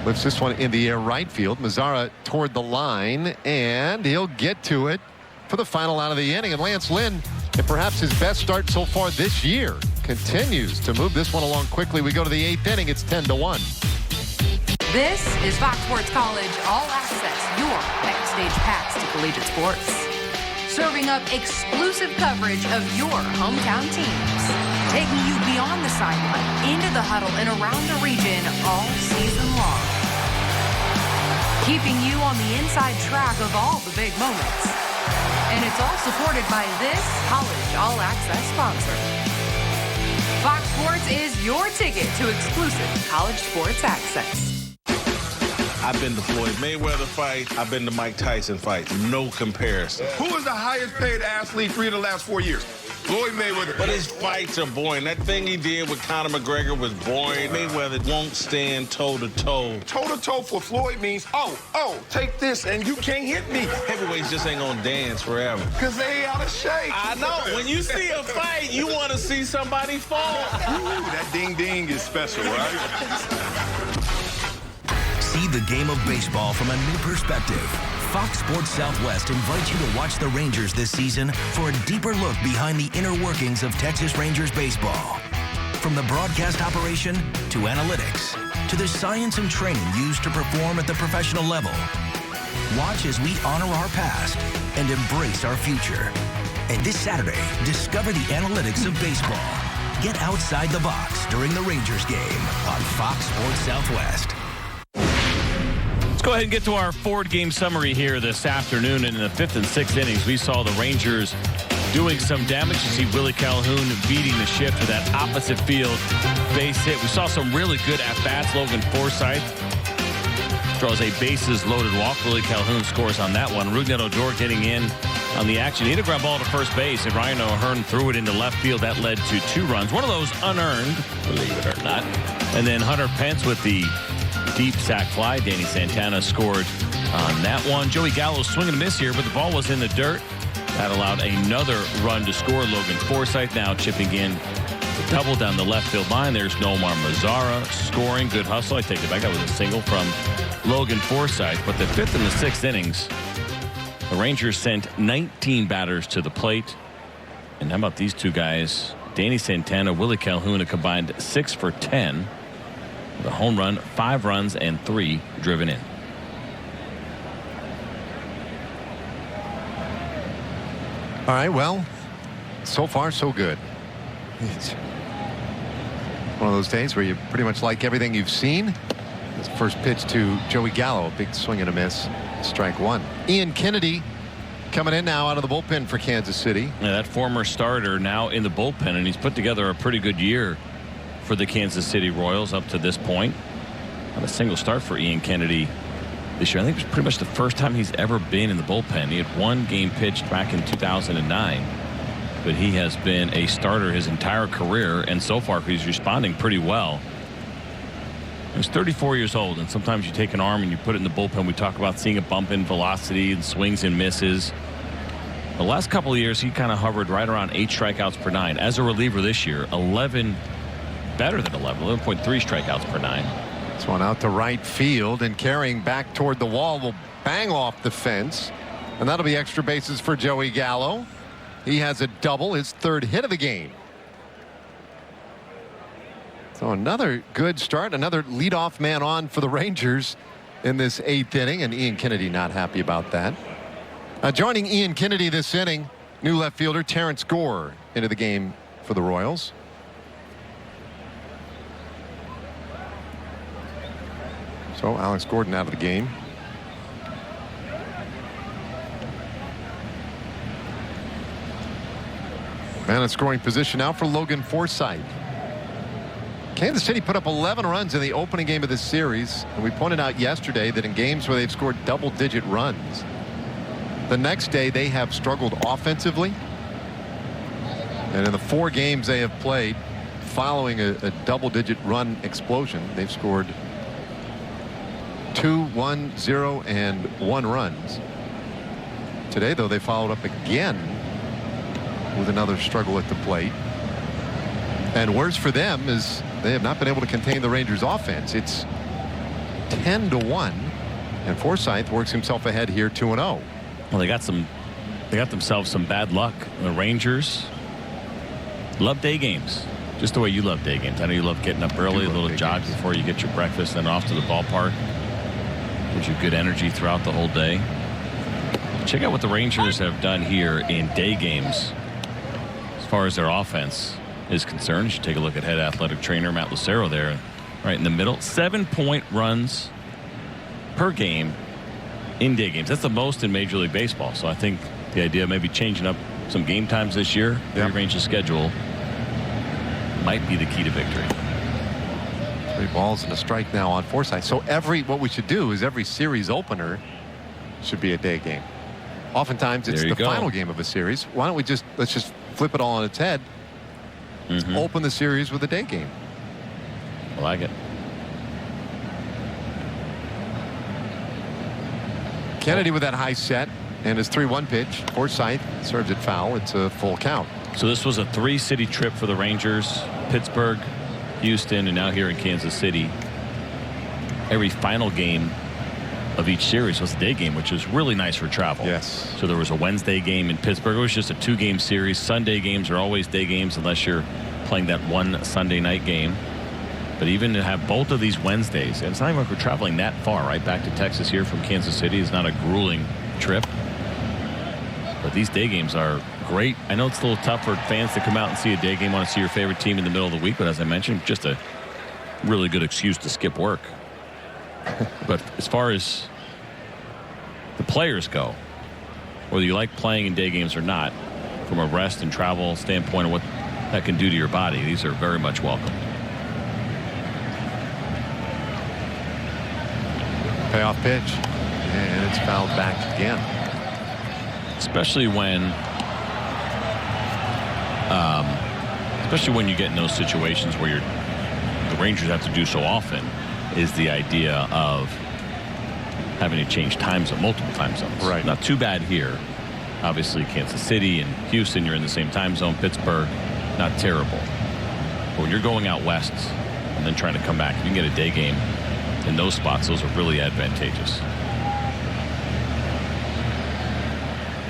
Lifts this one in the air right field. Mazzara toward the line, and he'll get to it for the final out of the inning. And Lance Lynn, and perhaps his best start so far this year, continues to move this one along quickly. We go to the 8th inning. It's 10-1. This is Fox Sports College All Access, your backstage pass to collegiate sports. Serving up exclusive coverage of your hometown teams. Taking you beyond the sideline, into the huddle, and around the region all season long. Keeping you on the inside track of all the big moments. And it's all supported by this College All Access sponsor. Fox Sports is your ticket to exclusive college sports access. I've been to Floyd Mayweather fights. I've been to Mike Tyson fights. No comparison. Who is the highest paid athlete 3 of the last 4 years? Floyd Mayweather. But his fights are boring. That thing he did with Conor McGregor was boring. Mayweather won't stand toe-to-toe. Toe-to-toe for Floyd means, oh, take this and you can't hit me. Heavyweights just ain't gonna dance forever. Because they ain't out of shape. I know. When you see a fight, you want to see somebody fall. Ooh, that ding-ding is special, right? See the game of baseball from a new perspective. Fox Sports Southwest invites you to watch the Rangers this season for a deeper look behind the inner workings of Texas Rangers baseball. From the broadcast operation to analytics to the science and training used to perform at the professional level. Watch as we honor our past and embrace our future. And this Saturday, discover the analytics of baseball. Get outside the box during the Rangers game on Fox Sports Southwest. Go ahead and get to our Ford game summary here this afternoon. And in the 5th and 6th innings, we saw the Rangers doing some damage. You see Willie Calhoun beating the shift to that opposite field base hit. We saw some really good at-bats. Logan Forsythe draws a bases-loaded walk. Willie Calhoun scores on that one. Rougned Odor getting in on the action. He hit a ground ball to first base, and Ryan O'Hearn threw it into left field. That led to 2 runs. One of those unearned, believe it or not. And then Hunter Pence with the deep sac fly. Danny Santana scored on that one. Joey Gallo swing and miss here, but the ball was in the dirt. That allowed another run to score. Logan Forsythe now chipping in the double down the left field line. There's Nomar Mazzara scoring. Good hustle. I take it back. That was a single from Logan Forsythe. But the 5th and the 6th innings, the Rangers sent 19 batters to the plate. And how about these two guys? Danny Santana, Willie Calhoun, a combined 6 for 10. The home run, 5 runs, and 3 driven in. All right, well, so far so good. It's one of those days where you pretty much like everything you've seen. This first pitch to Joey Gallo, a big swing and a miss, strike 1. Ian Kennedy coming in now out of the bullpen for Kansas City. Yeah, that former starter now in the bullpen, and he's put together a pretty good year for the Kansas City Royals up to this point. Not a single start for Ian Kennedy this year. I think it was pretty much the first time he's ever been in the bullpen. He had 1 game pitched back in 2009, but he has been a starter his entire career, and so far he's responding pretty well. He's 34 years old, and sometimes you take an arm and you put it in the bullpen. We talk about seeing a bump in velocity and swings and misses. The last couple of years, he kind of hovered right around 8 strikeouts per 9. As a reliever this year, 11 better than 11.3 strikeouts per 9. This one out to right field, and carrying back toward the wall will bang off the fence, and that'll be extra bases for Joey Gallo. He has a double, his 3rd hit of the game. So another good start, another leadoff man on for the Rangers in this 8th inning, and Ian Kennedy not happy about that. Joining Ian Kennedy this inning, new left fielder Terrence Gore into the game for the Royals. So Alex Gordon out of the game. Man in scoring position now for Logan Forsythe. Kansas City put up 11 runs in the opening game of this series, and we pointed out yesterday that in games where they've scored double-digit runs, the next day they have struggled offensively. And in the 4 games they have played following a double-digit run explosion, they've scored 2, 1, 0, and 1 runs. Today, though, they followed up again with another struggle at the plate. And worse for them is they have not been able to contain the Rangers offense. It's 10-1, and Forsythe works himself ahead here 2-0. Well, they got themselves some bad luck. The Rangers love day games, just the way you love day games. I know you love getting up early, a little jog before you get your breakfast, then off to the ballpark. Gives you good energy throughout the whole day. Check out what the Rangers have done here in day games as far as their offense is concerned. You should take a look at head athletic trainer Matt Lucero there, right in the middle. 7-point runs per game in day games. That's the most in Major League Baseball. So I think the idea of maybe changing up some game times this year, rearrange the schedule, might be the key to victory. 3 balls and a strike now on Forsythe. So what we should do is every series opener should be a day game. Oftentimes it's the final game of a series. Why don't we let's just flip it all on its head. Open the series with a day game. I like it. Kennedy with that high set and his 3-1 pitch. Forsythe serves it foul. It's a full count. So this was a 3-city trip for the Rangers. Pittsburgh, Houston, and now here in Kansas City. Every final game of each series was a day game, which was really nice for travel. Yes. So there was a Wednesday game in Pittsburgh. It was just a 2-game series. Sunday games are always day games unless you're playing that one Sunday night game. But even to have both of these Wednesdays, and it's not even like we're traveling that far, right back to Texas here from Kansas City. It's not a grueling trip. But these day games are great. I know it's a little tough for fans to come out and see a day game, want to see your favorite team in the middle of the week. But as I mentioned, just a really good excuse to skip work. But as far as the players go, whether you like playing in day games or not, from a rest and travel standpoint of what that can do to your body, these are very much welcome. Payoff pitch, and it's fouled back again. Especially when you get in those situations where the Rangers have to do so often, is the idea of having to change time zone, multiple time zones. Right. Not too bad here. Obviously, Kansas City and Houston, you're in the same time zone. Pittsburgh, not terrible. But when you're going out west and then trying to come back, you can get a day game in those spots. Those are really advantageous.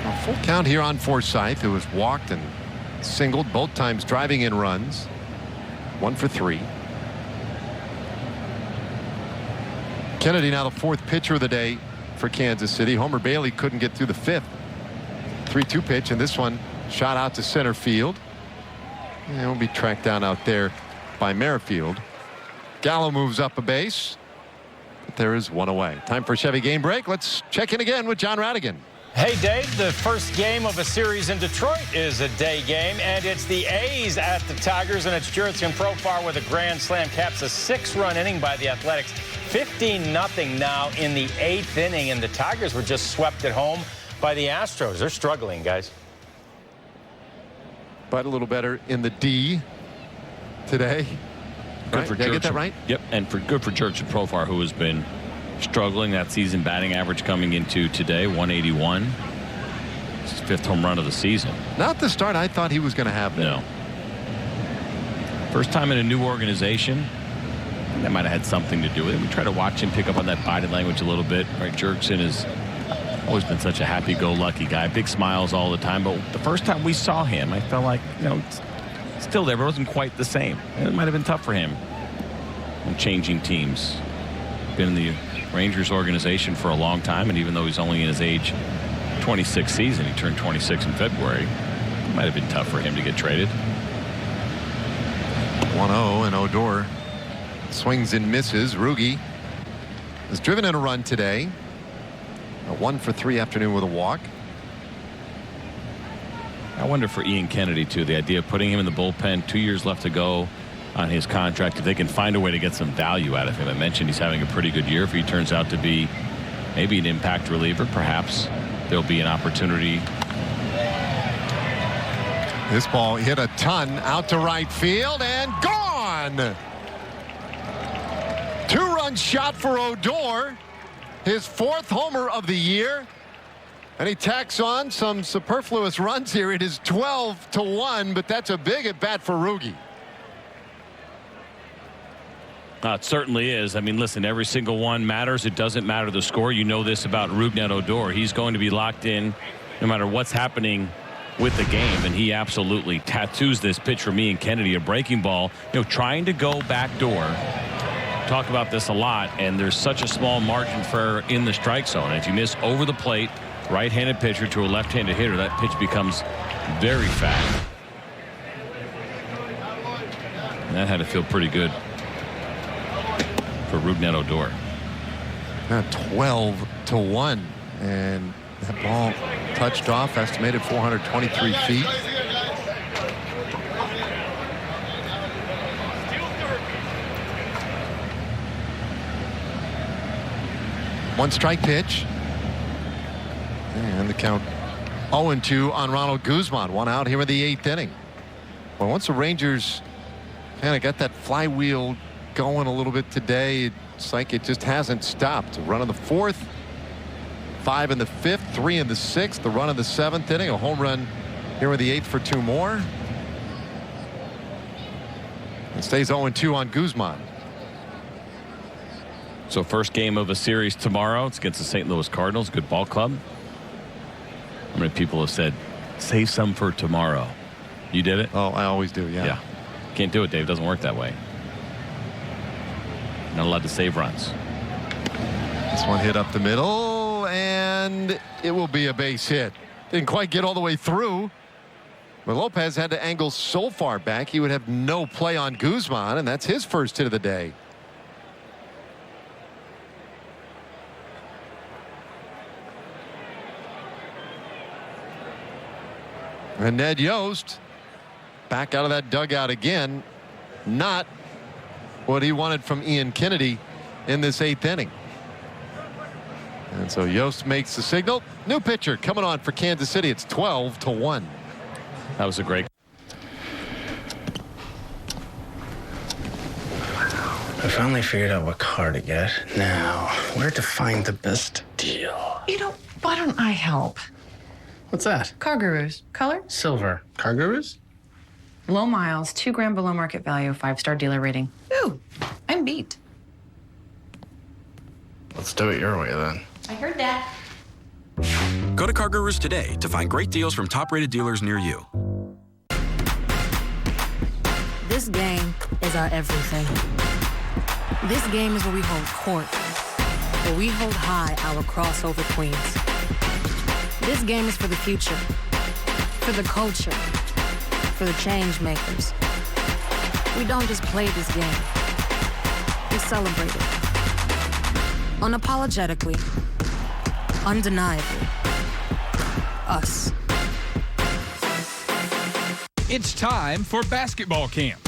A full count here on Forsythe, who was walked and singled, both times driving in runs. 1 for 3. Kennedy now the 4th pitcher of the day for Kansas City. Homer Bailey couldn't get through the 5th. 3-2 pitch, and this one shot out to center field. And it'll be tracked down out there by Merrifield. Gallo moves up a base, but there is one away. Time for a Chevy game break. Let's check in again with John Radigan. Hey, Dave, the first game of a series in Detroit is a day game, and it's the A's at the Tigers, and it's Jurickson Profar with a grand slam, caps a 6-run inning by the Athletics. 15-0 now in the 8th inning, and the Tigers were just swept at home by the Astros. They're struggling, guys. But a little better in the D today. Good right? for Did I get that right? Yep, and good for Jurickson Profar, who has been struggling. That season batting average coming into today, 181. It's his 5th home run of the season. Not the start I thought he was going to have. No. First time in a new organization. That might have had something to do with it. We try to watch him pick up on that body language a little bit. Right, Jurickson has always been such a happy-go-lucky guy. Big smiles all the time. But the first time we saw him, I felt like, it's still there, but it wasn't quite the same. And it might have been tough for him when changing teams. Been in the Rangers organization for a long time, and even though he's only in his age 26 season, he turned 26 in February. It might have been tough for him to get traded. 1-0, and Odor swings and misses. Ruge has driven in a run today. A 1 for 3 afternoon with a walk. I wonder for Ian Kennedy too, the idea of putting him in the bullpen, 2 years left to go, on his contract if they can find a way to get some value out of him. I mentioned he's having a pretty good year. If he turns out to be maybe an impact reliever, perhaps there'll be an opportunity. This ball hit a ton out to right field and gone. Two-run shot for Odor, his 4th homer of the year. And he tacks on some superfluous runs here. It is 12-1, but that's a big at bat for Rugi. It certainly is. I mean, listen, every single one matters. It doesn't matter the score. You know this about Rougned Odor. He's going to be locked in no matter what's happening with the game, and he absolutely tattoos this pitch for me and Kennedy, a breaking ball, trying to go backdoor. Talk about this a lot, and there's such a small margin for in the strike zone. If you miss over the plate, right-handed pitcher to a left-handed hitter, that pitch becomes very fast. And that had to feel pretty good for Rougned Odor. 12-1, and that ball touched off, estimated 423 feet. One strike pitch. And the count 0-2 on Ronald Guzman. One out here in the 8th inning. Well, once the Rangers kind of got that flywheel going a little bit today, it's like it just hasn't stopped. A run in the 4th, 5 in the 5th, 3 in the 6th, the run in the 7th inning, a home run here in the 8th for 2 more. It stays 0-2 on Guzman. So first game of a series tomorrow. It's against the St. Louis Cardinals. Good ball club. How many people have said, save some for tomorrow? You did it? Oh, I always do, yeah. Can't do it, Dave. It doesn't work that way. Not allowed to save runs. This one hit up the middle, and it will be a base hit. Didn't quite get all the way through. But Lopez had to angle so far back, he would have no play on Guzman, and that's his first hit of the day. And Ned Yost back out of that dugout again. Not what he wanted from Ian Kennedy in this 8th inning. And so Yost makes the signal. New pitcher coming on for Kansas City. It's 12-1. That was a great. I finally figured out what car to get. Now, where to find the best deal? Why don't I help? What's that? Car Gurus. Color? Silver. Car Gurus? Low miles, 2 grand below market value, 5-star dealer rating. Ooh, I'm beat. Let's do it your way then. I heard that. Go to Car Gurus today to find great deals from top-rated dealers near you. This game is our everything. This game is where we hold court, where we hold high our crossover queens. This game is for the future, for the culture, for the change makers. We don't just play this game, we celebrate it. Unapologetically, undeniably, us. It's time for basketball camp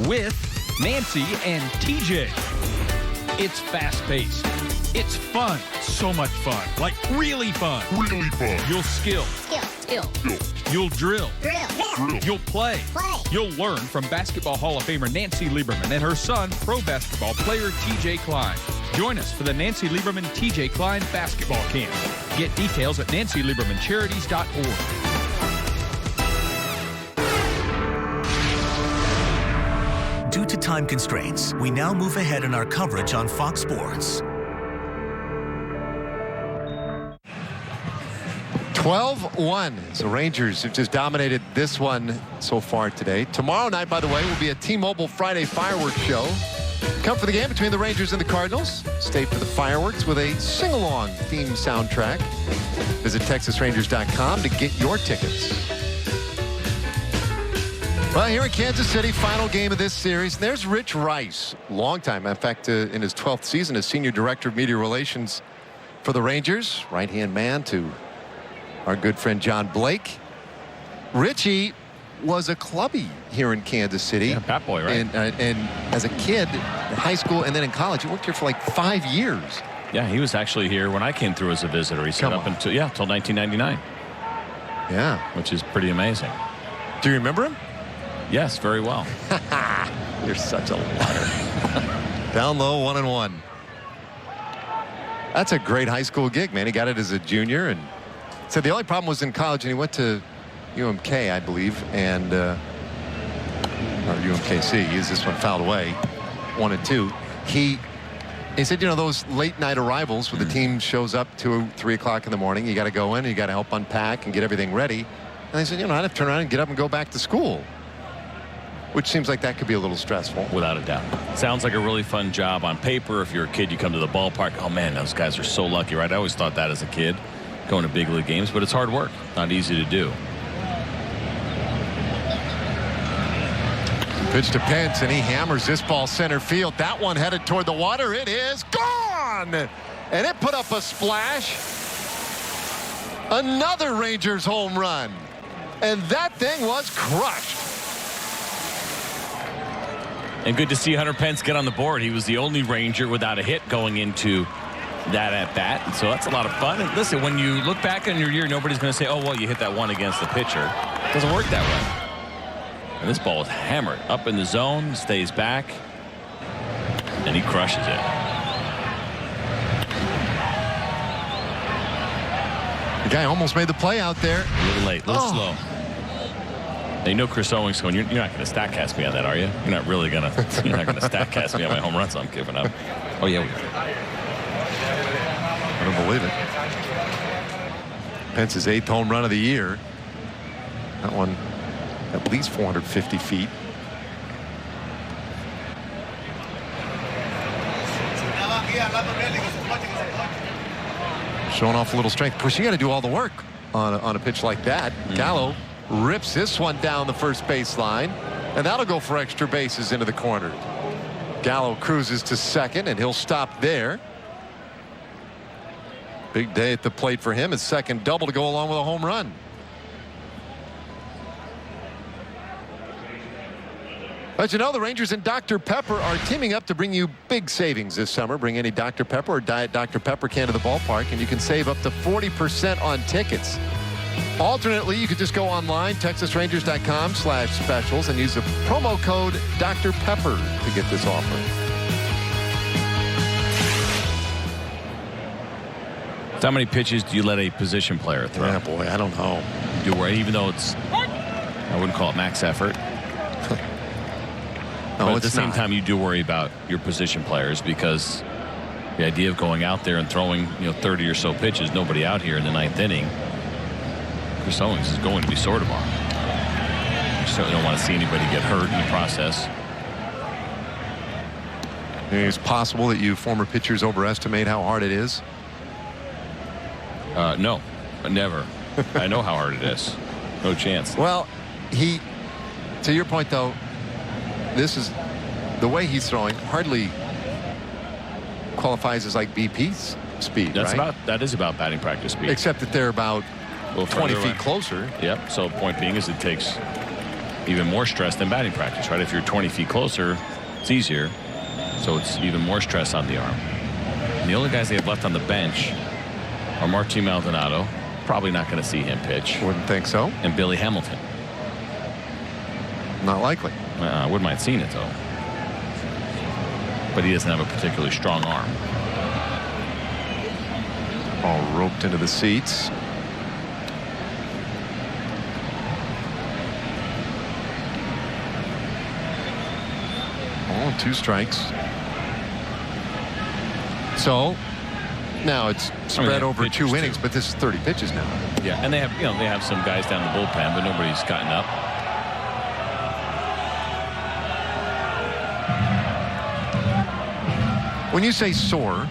with Nancy and TJ. It's fast-paced. It's fun. So much fun. Like really fun. Really fun. You'll skill. You'll drill. You'll play. You'll learn from Basketball Hall of Famer Nancy Lieberman and her son, pro basketball player TJ Klein. Join us for the Nancy Lieberman TJ Klein basketball camp. Get details at nancyliebermancharities.org. Due to time constraints, we now move ahead in our coverage on Fox Sports. 12-1. So Rangers have just dominated this one so far today. Tomorrow night, by the way, will be a T-Mobile Friday fireworks show. Come for the game between the Rangers and the Cardinals. Stay for the fireworks with a sing-along theme soundtrack. Visit TexasRangers.com to get your tickets. Well, here in Kansas City, final game of this series. There's Rich Rice, longtime, in fact, in his 12th season as Senior Director of Media Relations for the Rangers. Right-hand man to our good friend John Blake. Richie, was a clubby here in Kansas City. Yeah, Pat Boy, right? And as a kid, in high school, and then in college, he worked here for like 5 years. Yeah, he was actually here when I came through as a visitor. He stayed up until 1999. Yeah, which is pretty amazing. Do you remember him? Yes, very well. You're such a liar. Down low, 1-1. That's a great high school gig, man. He got it as a junior, and said the only problem was in college, and he went to UMK, I believe, and or UMKC. This one fouled away, 1-2. He said, those late night arrivals where the team shows up 2 or 3 o'clock in the morning, you got to go in, and you got to help unpack and get everything ready. And they said, I'd have to turn around and get up and go back to school, which seems like that could be a little stressful. Without a doubt. Sounds like a really fun job on paper. If you're a kid, you come to the ballpark. Oh, man, those guys are so lucky, right? I always thought that as a kid, going to big league games, but it's hard work. Not easy to do. Pitch to Pence, and he hammers this ball center field. That one headed toward the water. It is gone! And it put up a splash. Another Rangers home run. And that thing was crushed. And good to see Hunter Pence get on the board. He was the only Ranger without a hit going into that at bat. And so that's a lot of fun. And listen, when you look back on your year, nobody's going to say, oh, well, you hit that one against the pitcher. It doesn't work that way. And this ball is hammered up in the zone, stays back, and he crushes it. The guy almost made the play out there. A little late, a little slow. Now, Chris Owings going, you're not going to StatCast me on that, are you? You're not really going to. You're not going to StatCast me on my home runs I'm giving up. Oh, yeah, we are. I don't believe it. Pence's 8th home run of the year. That one at least 450 feet. Showing off a little strength. Of course, you got to do all the work on a pitch like that. Gallo rips this one down the first baseline, and that'll go for extra bases into the corner. Gallo cruises to second, and he'll stop there. Big day at the plate for him. His second double to go along with a home run. As you know, the Rangers and Dr. Pepper are teaming up to bring you big savings this summer. Bring any Dr. Pepper or Diet Dr. Pepper can to the ballpark, and you can save up to 40% on tickets. Alternately, you could just go online, TexasRangers.com/specials, and use the promo code Dr. Pepper to get this offer. How many pitches do you let a position player throw? Yeah, boy, I don't know. Do worry, even though it's, I wouldn't call it max effort. No, but at the same time, you do worry about your position players, because the idea of going out there and throwing 30 or so pitches, nobody out here in the 9th inning. Chris Owings is going to be sore tomorrow. You certainly don't want to see anybody get hurt in the process. It's possible that you former pitchers overestimate how hard it is. No, never. I know how hard it is. No chance. Well, to your point, though, this is the way he's throwing hardly qualifies as like BP's speed. That is about batting practice speed. Except that they're about 20 feet closer. Yep. So point being is it takes even more stress than batting practice, right? If you're 20 feet closer, it's easier. So it's even more stress on the arm. And the only guys they have left on the bench are Martín Maldonado. Probably not going to see him pitch. Wouldn't think so. And Billy Hamilton. Not likely. I wouldn't mind seeing it, though. But he doesn't have a particularly strong arm. All roped into the seats. Oh, 2 strikes. So now it's spread over 2 innings, but this is 30 pitches now. Yeah, and they have some guys down the bullpen, but nobody's gotten up. When you say sore,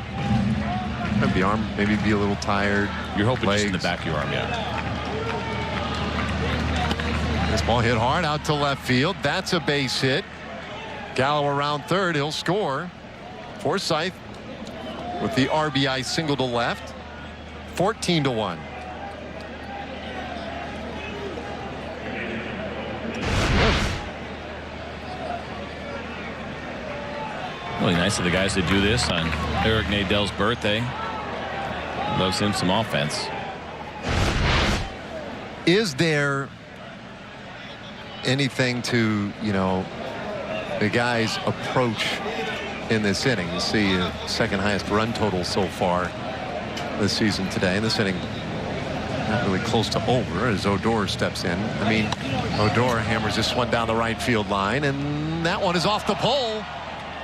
the arm maybe be a little tired. You're hoping legs. Just in the back of your arm, yeah. This ball hit hard out to left field. That's a base hit. Gallo around third. He'll score. Forsythe with the RBI single to left. 14-1. Really nice of the guys to do this on Eric Nadell's birthday. Loves him some offense. Is there anything to, the guys' approach in this inning? You see second highest run total so far this season today. In this inning, not really close to over as Odor steps in. I mean, Odor hammers this one down the right field line, and that one is off the pole.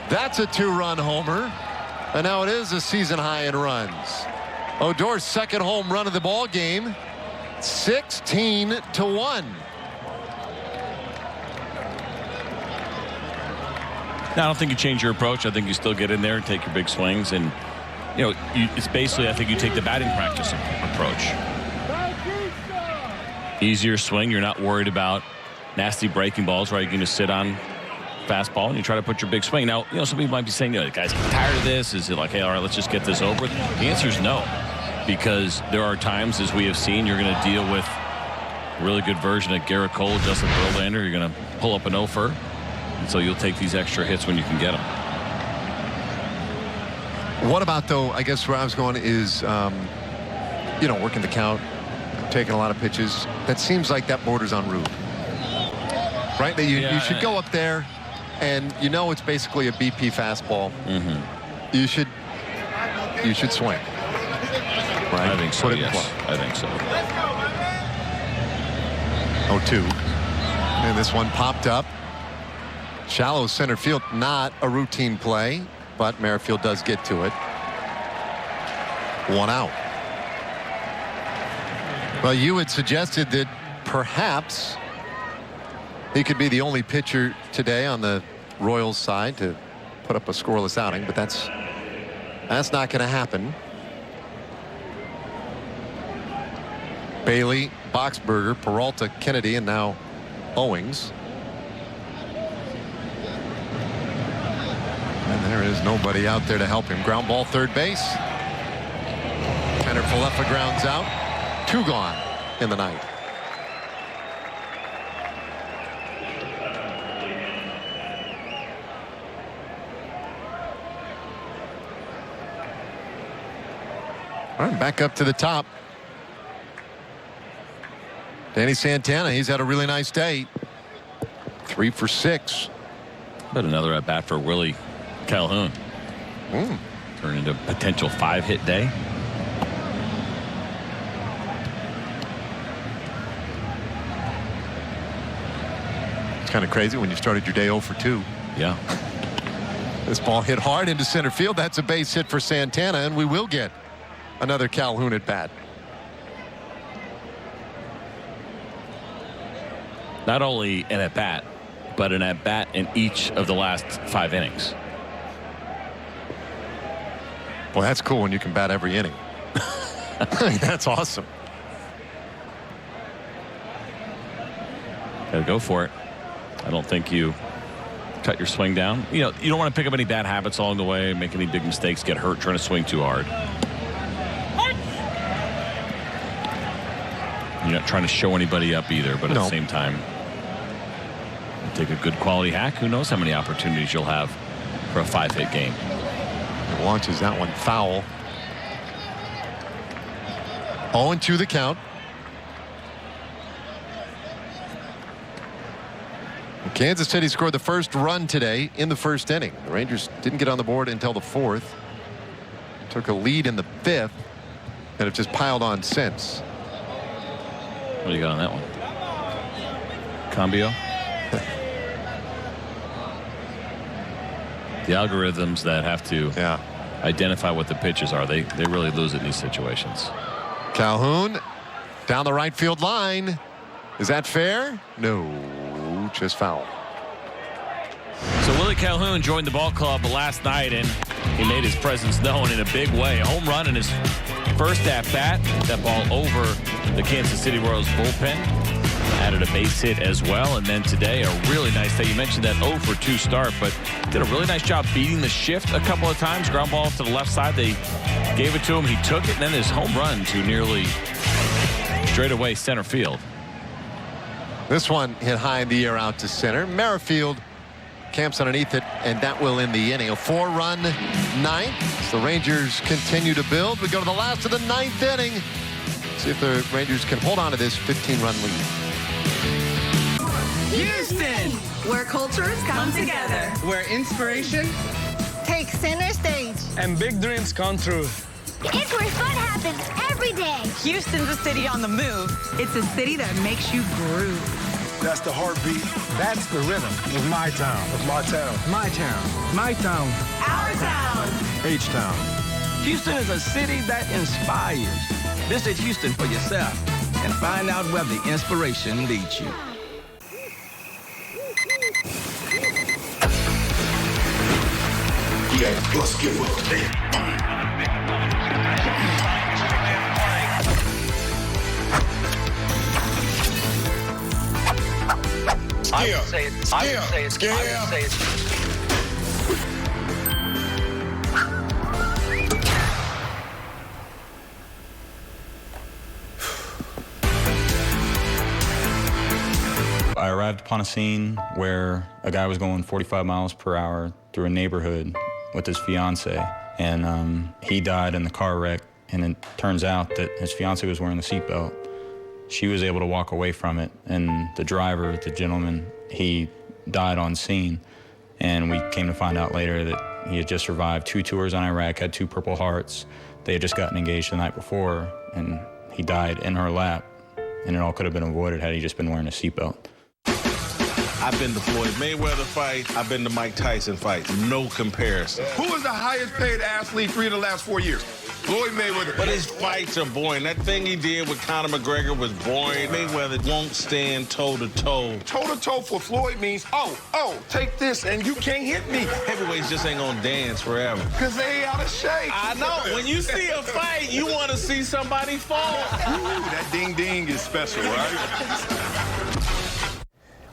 That's a 2-run homer, and now it is a season high in runs. Odor's second home run of the ball game, 16-1. Now, I don't think you change your approach. I think you still get in there and take your big swings, and it's basically, I think you take the batting practice approach. Easier swing. You're not worried about nasty breaking balls, right? You're going to sit on fastball and you try to put your big swing. Now, some people might be saying, the guys get tired of this. Is it like, hey, all right, let's just get this over? The answer is no, because there are times, as we have seen, you're going to deal with a really good version of Garrett Cole, Justin Verlander. You're going to pull up an offer, and so you'll take these extra hits when you can get them. What about, though, I guess where I was going is, working the count, taking a lot of pitches. That seems like that borders on rude. Right? That you should go up there, and it's basically a BP fastball. Mm-hmm. You should swing. Right? I think so, yes. I think so. 0-2. And this one popped up. Shallow center field, not a routine play, but Merrifield does get to it. 1 out. Well, you had suggested that perhaps he could be the only pitcher today on the Royals side to put up a scoreless outing, but that's not going to happen. Bailey, Boxberger, Peralta, Kennedy, and now Owings. And there is nobody out there to help him. Ground ball, third base. Tanner Falefa grounds out. 2 gone in the ninth. All right, back up to the top. Danny Santana, he's had a really nice day. 3 for 6. But another at bat for Willie Calhoun. Turn into a potential 5-hit day. It's kind of crazy when you started your day 0 for 2. Yeah. This ball hit hard into center field. That's a base hit for Santana, and we will get another Calhoun at bat. Not only an at bat, but an at bat in each of the last 5 innings. Well, that's cool when you can bat every inning. That's awesome. Gotta go for it. I don't think you cut your swing down. You don't want to pick up any bad habits along the way, make any big mistakes, get hurt trying to swing too hard. You're not trying to show anybody up either, but at the same time, take a good quality hack. Who knows how many opportunities you'll have for a 5-hit game. He launches that one foul. 0-2 the count. Kansas City scored the first run today in the first inning. The Rangers didn't get on the board until the 4th. Took a lead in the 5th and have just piled on since. What do you got on that one? Cambio? The algorithms that have to identify what the pitches are, they really lose it in these situations. Calhoun down the right field line. Is that fair? No, just foul. So Willie Calhoun joined the ball club last night, and he made his presence known in a big way. A home run in his first at bat. That ball over the Kansas City Royals bullpen. Added a base hit as well. And then today, a really nice day. You mentioned that 0 for 2 start, but did a really nice job beating the shift a couple of times. Ground ball to the left side. They gave it to him. He took it, and then his home run to nearly straight away center field. This one hit high in the air out to center. Merrifield camps underneath it, and that will end the inning. A 4-run ninth. So the Rangers continue to build. We go to the last of the ninth inning. See if the Rangers can hold on to this 15-run lead. Houston, where cultures come together. Where inspiration takes center stage. And big dreams come true. It's where fun happens every day. Houston's a city on the move. It's a city that makes you groove. That's the heartbeat. That's the rhythm of my town. Of my town. My town. My town. Our town. H-Town. Houston is a city that inspires. Visit Houston for yourself and find out where the inspiration leads you. Yeah, let's give up today. I would say it. I would say it. I would say it. I arrived upon a scene where a guy was going 45 miles per hour through a neighborhood with his fiance, and he died in the car wreck. And it turns out that his fiance was wearing a seatbelt. She was able to walk away from it, and the driver, the gentleman, he died on scene. And we came to find out later that he had just survived 2 tours on Iraq, had 2 Purple Hearts. They had just gotten engaged the night before, and he died in her lap. And it all could have been avoided had he just been wearing a seatbelt. I've been to Floyd Mayweather fight. I've been to Mike Tyson fight. No comparison. Who is the highest paid athlete 3 of the last 4 years? Floyd Mayweather. But his fights are boring. That thing he did with Conor McGregor was boring. Mayweather won't stand toe-to-toe. Toe-to-toe for Floyd means, oh, take this and you can't hit me. Heavyweights just ain't gonna dance forever. Because they ain't out of shape. I know. When you see a fight, you want to see somebody fall. Ooh, that ding-ding is special, right?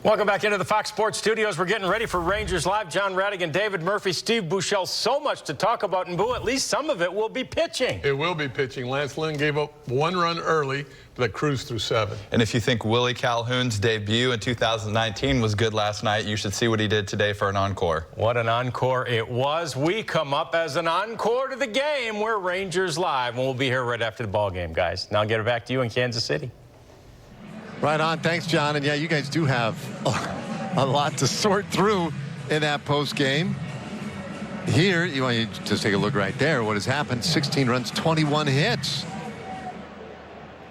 Welcome back into the Fox Sports Studios. We're getting ready for Rangers Live. John Radigan, David Murphy, Steve Buechele. So much to talk about. And, Boo, at least some of it will be pitching. It will be pitching. Lance Lynn gave up 1 run early, but cruised through 7. And if you think Willie Calhoun's debut in 2019 was good last night, you should see what he did today for an encore. What an encore it was. We come up as an encore to the game. We're Rangers Live, and we'll be here right after the ball game, guys. Now I'll get it back to you in Kansas City. Right on. Thanks, John. And, yeah, you guys do have a lot to sort through in that post game. Here, you want to just take a look right there. What has happened? 16 runs, 21 hits.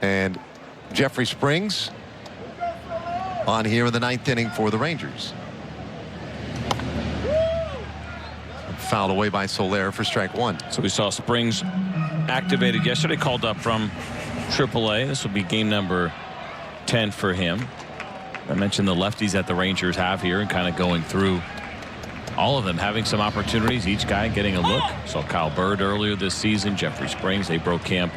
And Jeffrey Springs on here in the 9th inning for the Rangers. Fouled away by Soler for strike 1. So we saw Springs activated yesterday, called up from AAA. This will be game number 10 for him. I mentioned the lefties that the Rangers have here and kind of going through all of them, having some opportunities, each guy getting a look. Saw Kyle Bird earlier this season, Jeffrey Springs. They broke camp.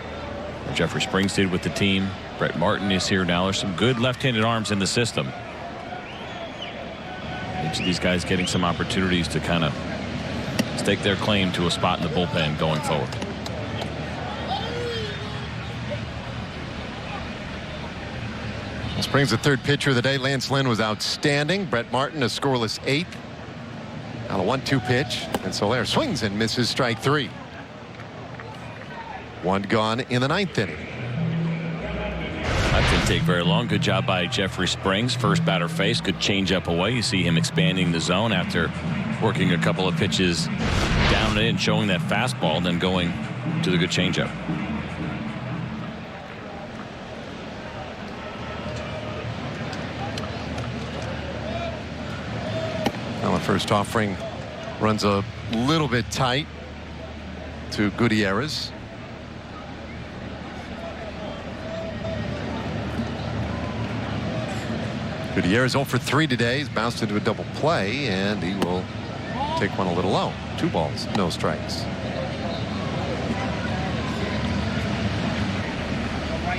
Jeffrey Springs did with the team. Brett Martin is here now. There's some good left-handed arms in the system. Each of these guys getting some opportunities to kind of stake their claim to a spot in the bullpen going forward. Springs, the 3rd pitcher of the day. Lance Lynn was outstanding. Brett Martin, a scoreless 8th. On a 1-2 pitch. And Soler swings and misses strike 3. 1 gone in the 9th inning. That didn't take very long. Good job by Jeffrey Springs. First batter face. Good change up away. You see him expanding the zone after working a couple of pitches down and in, showing that fastball, then going to the good changeup. Now the first offering runs a little bit tight to Gutierrez. Gutierrez 0 for 3 today. He's bounced into a double play, and he will take one a little low. 2 balls, no strikes.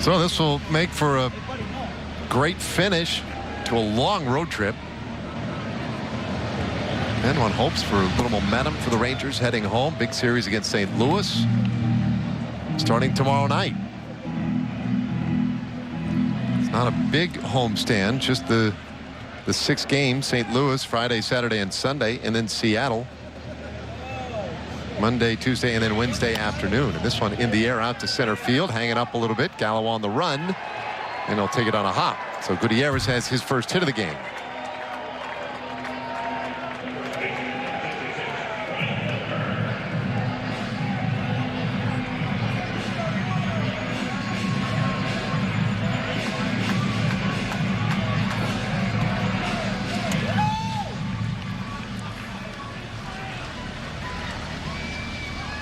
So this will make for a great finish to a long road trip. And one hopes for a little momentum for the Rangers heading home. Big series against St. Louis starting tomorrow night. It's not a big homestand, just the the 6 games, St. Louis, Friday, Saturday, and Sunday, and then Seattle, Monday, Tuesday, and then Wednesday afternoon. And this one in the air out to center field, hanging up a little bit. Gallo on the run, and he'll take it on a hop. So Gutierrez has his first hit of the game.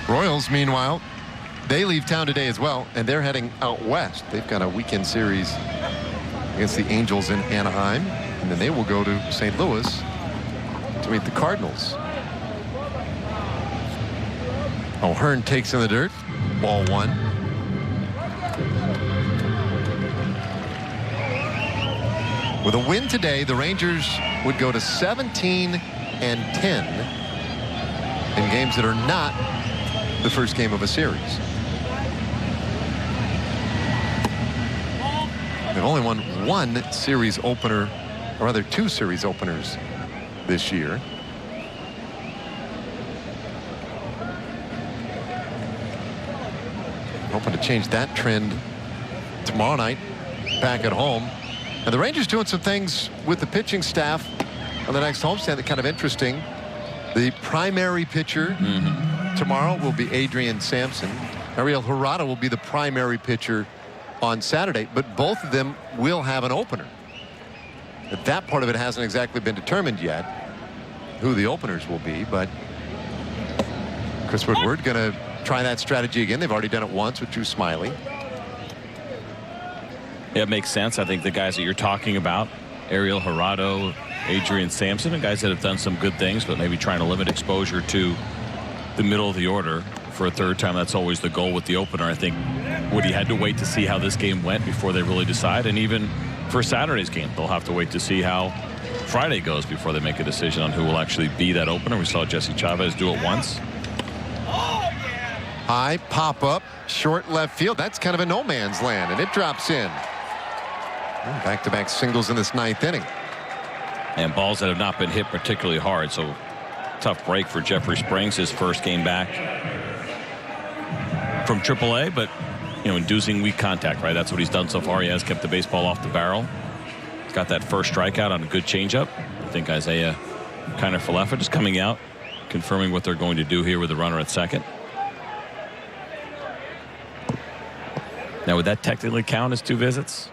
Royals, meanwhile, they leave town today as well, and they're heading out west. They've got a weekend series against the Angels in Anaheim, and then they will go to St. Louis to meet the Cardinals. O'Hearn takes in the dirt. Ball 1. With a win today, the Rangers would go to 17-10 in games that are not the first game of a series. They've only won 1 series opener, or rather 2 series openers this year. Hoping to change that trend tomorrow night back at home. And the Rangers doing some things with the pitching staff on the next homestand that kind of interesting. The primary pitcher tomorrow will be Adrian Sampson. Ariel Hirata will be the primary pitcher on Saturday, but both of them will have an opener. But that part of it hasn't exactly been determined yet, who the openers will be, but Chris Woodward going to try that strategy again. They've already done it once with Drew Smyly. Yeah, it makes sense. I think the guys that you're talking about, Ariel Hirata, Adrian Sampson, and guys that have done some good things, but maybe trying to limit exposure to the middle of the order for a third time. That's always the goal with the opener. I think Woody had to wait to see how this game went before they really decide. And even for Saturday's game, they'll have to wait to see how Friday goes before they make a decision on who will actually be that opener. We saw Jesse Chavez do it once. High pop up, short left field. That's kind of a no man's land, and it drops in. Back-to-back singles in this 9th inning. And balls that have not been hit particularly hard. So tough break for Jeffrey Springs, his first game back from AAA, but inducing weak contact, right? That's what he's done so far. He has kept the baseball off the barrel. He's got that first strikeout on a good changeup. I think Isaiah Kiner-Falefa just coming out, confirming what they're going to do here with the runner at second. Now, would that technically count as 2 visits?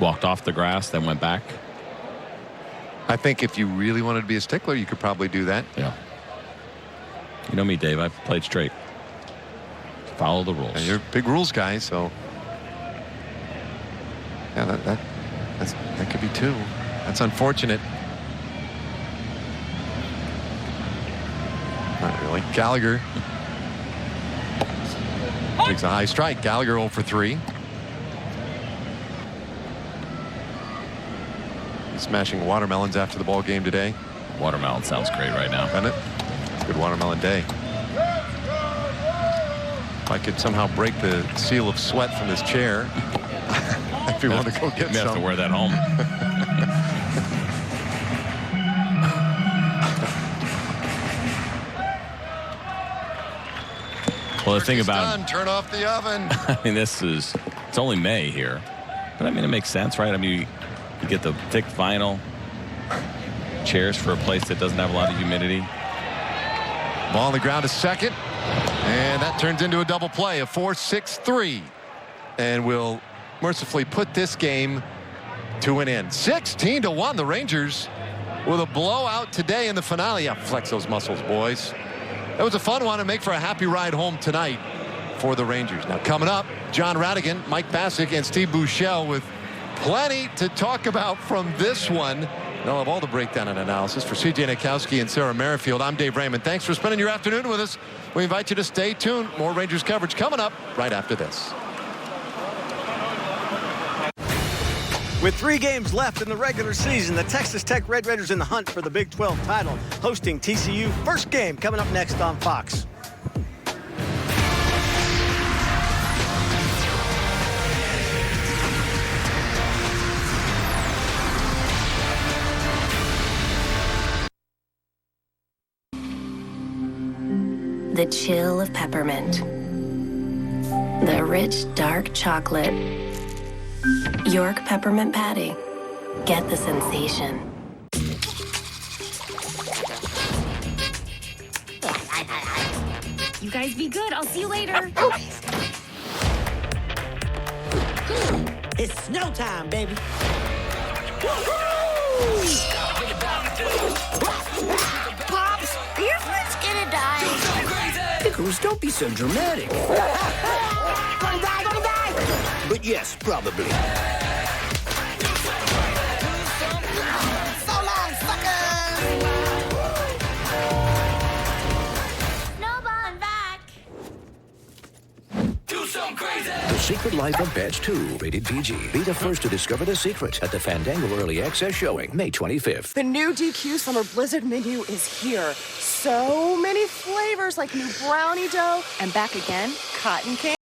Walked off the grass, then went back. I think if you really wanted to be a stickler, you could probably do that. Yeah. You know me, Dave. I've played straight. Follow the rules. And you're a big rules guy, so yeah, that could be 2. That's unfortunate. Not really. Gallagher takes a high strike. Gallagher 0 for 3. Smashing watermelons after the ball game today. Watermelon sounds great right now. Doesn't it? It's a good watermelon day. If I could somehow break the seal of sweat from this chair, I'd be willing to go get some. You have to wear that home. Well, the thing about turn off the oven. I mean, it's only May here, but I mean, it makes sense, right? I mean, you get the thick vinyl chairs for a place that doesn't have a lot of humidity. Ball on the ground to second, and that turns into a double play, a 4-6-3, and will mercifully put this game to an end. 16-1, the Rangers with a blowout today in the finale. Yeah, flex those muscles, boys. That was a fun one to make for a happy ride home tonight for the Rangers. Now coming up, John Radigan, Mike Bassick, and Steve Buechele with plenty to talk about from this one. They'll have all the breakdown and analysis. For C.J. Nikowski and Sarah Merrifield, I'm Dave Raymond. Thanks for spending your afternoon with us. We invite you to stay tuned. More Rangers coverage coming up right after this. With 3 games left in the regular season, the Texas Tech Red Raiders in the hunt for the Big 12 title, hosting TCU. First game coming up next on Fox. the chill of peppermint, the rich, dark chocolate. York Peppermint Patty. Get the sensation. You guys be good. I'll see you later. It's snow time, baby. Pops, your friend's gonna die. Pickles, don't be so dramatic. Gonna die. But yes, probably. So long, suckers. Snowball back. Do some crazy. The Secret Life of Pets 2, rated PG. Be the first to discover the secret at the Fandango Early Access showing, May 25th. The new DQ Summer Blizzard menu is here. So many flavors like new brownie dough and back again, cotton candy.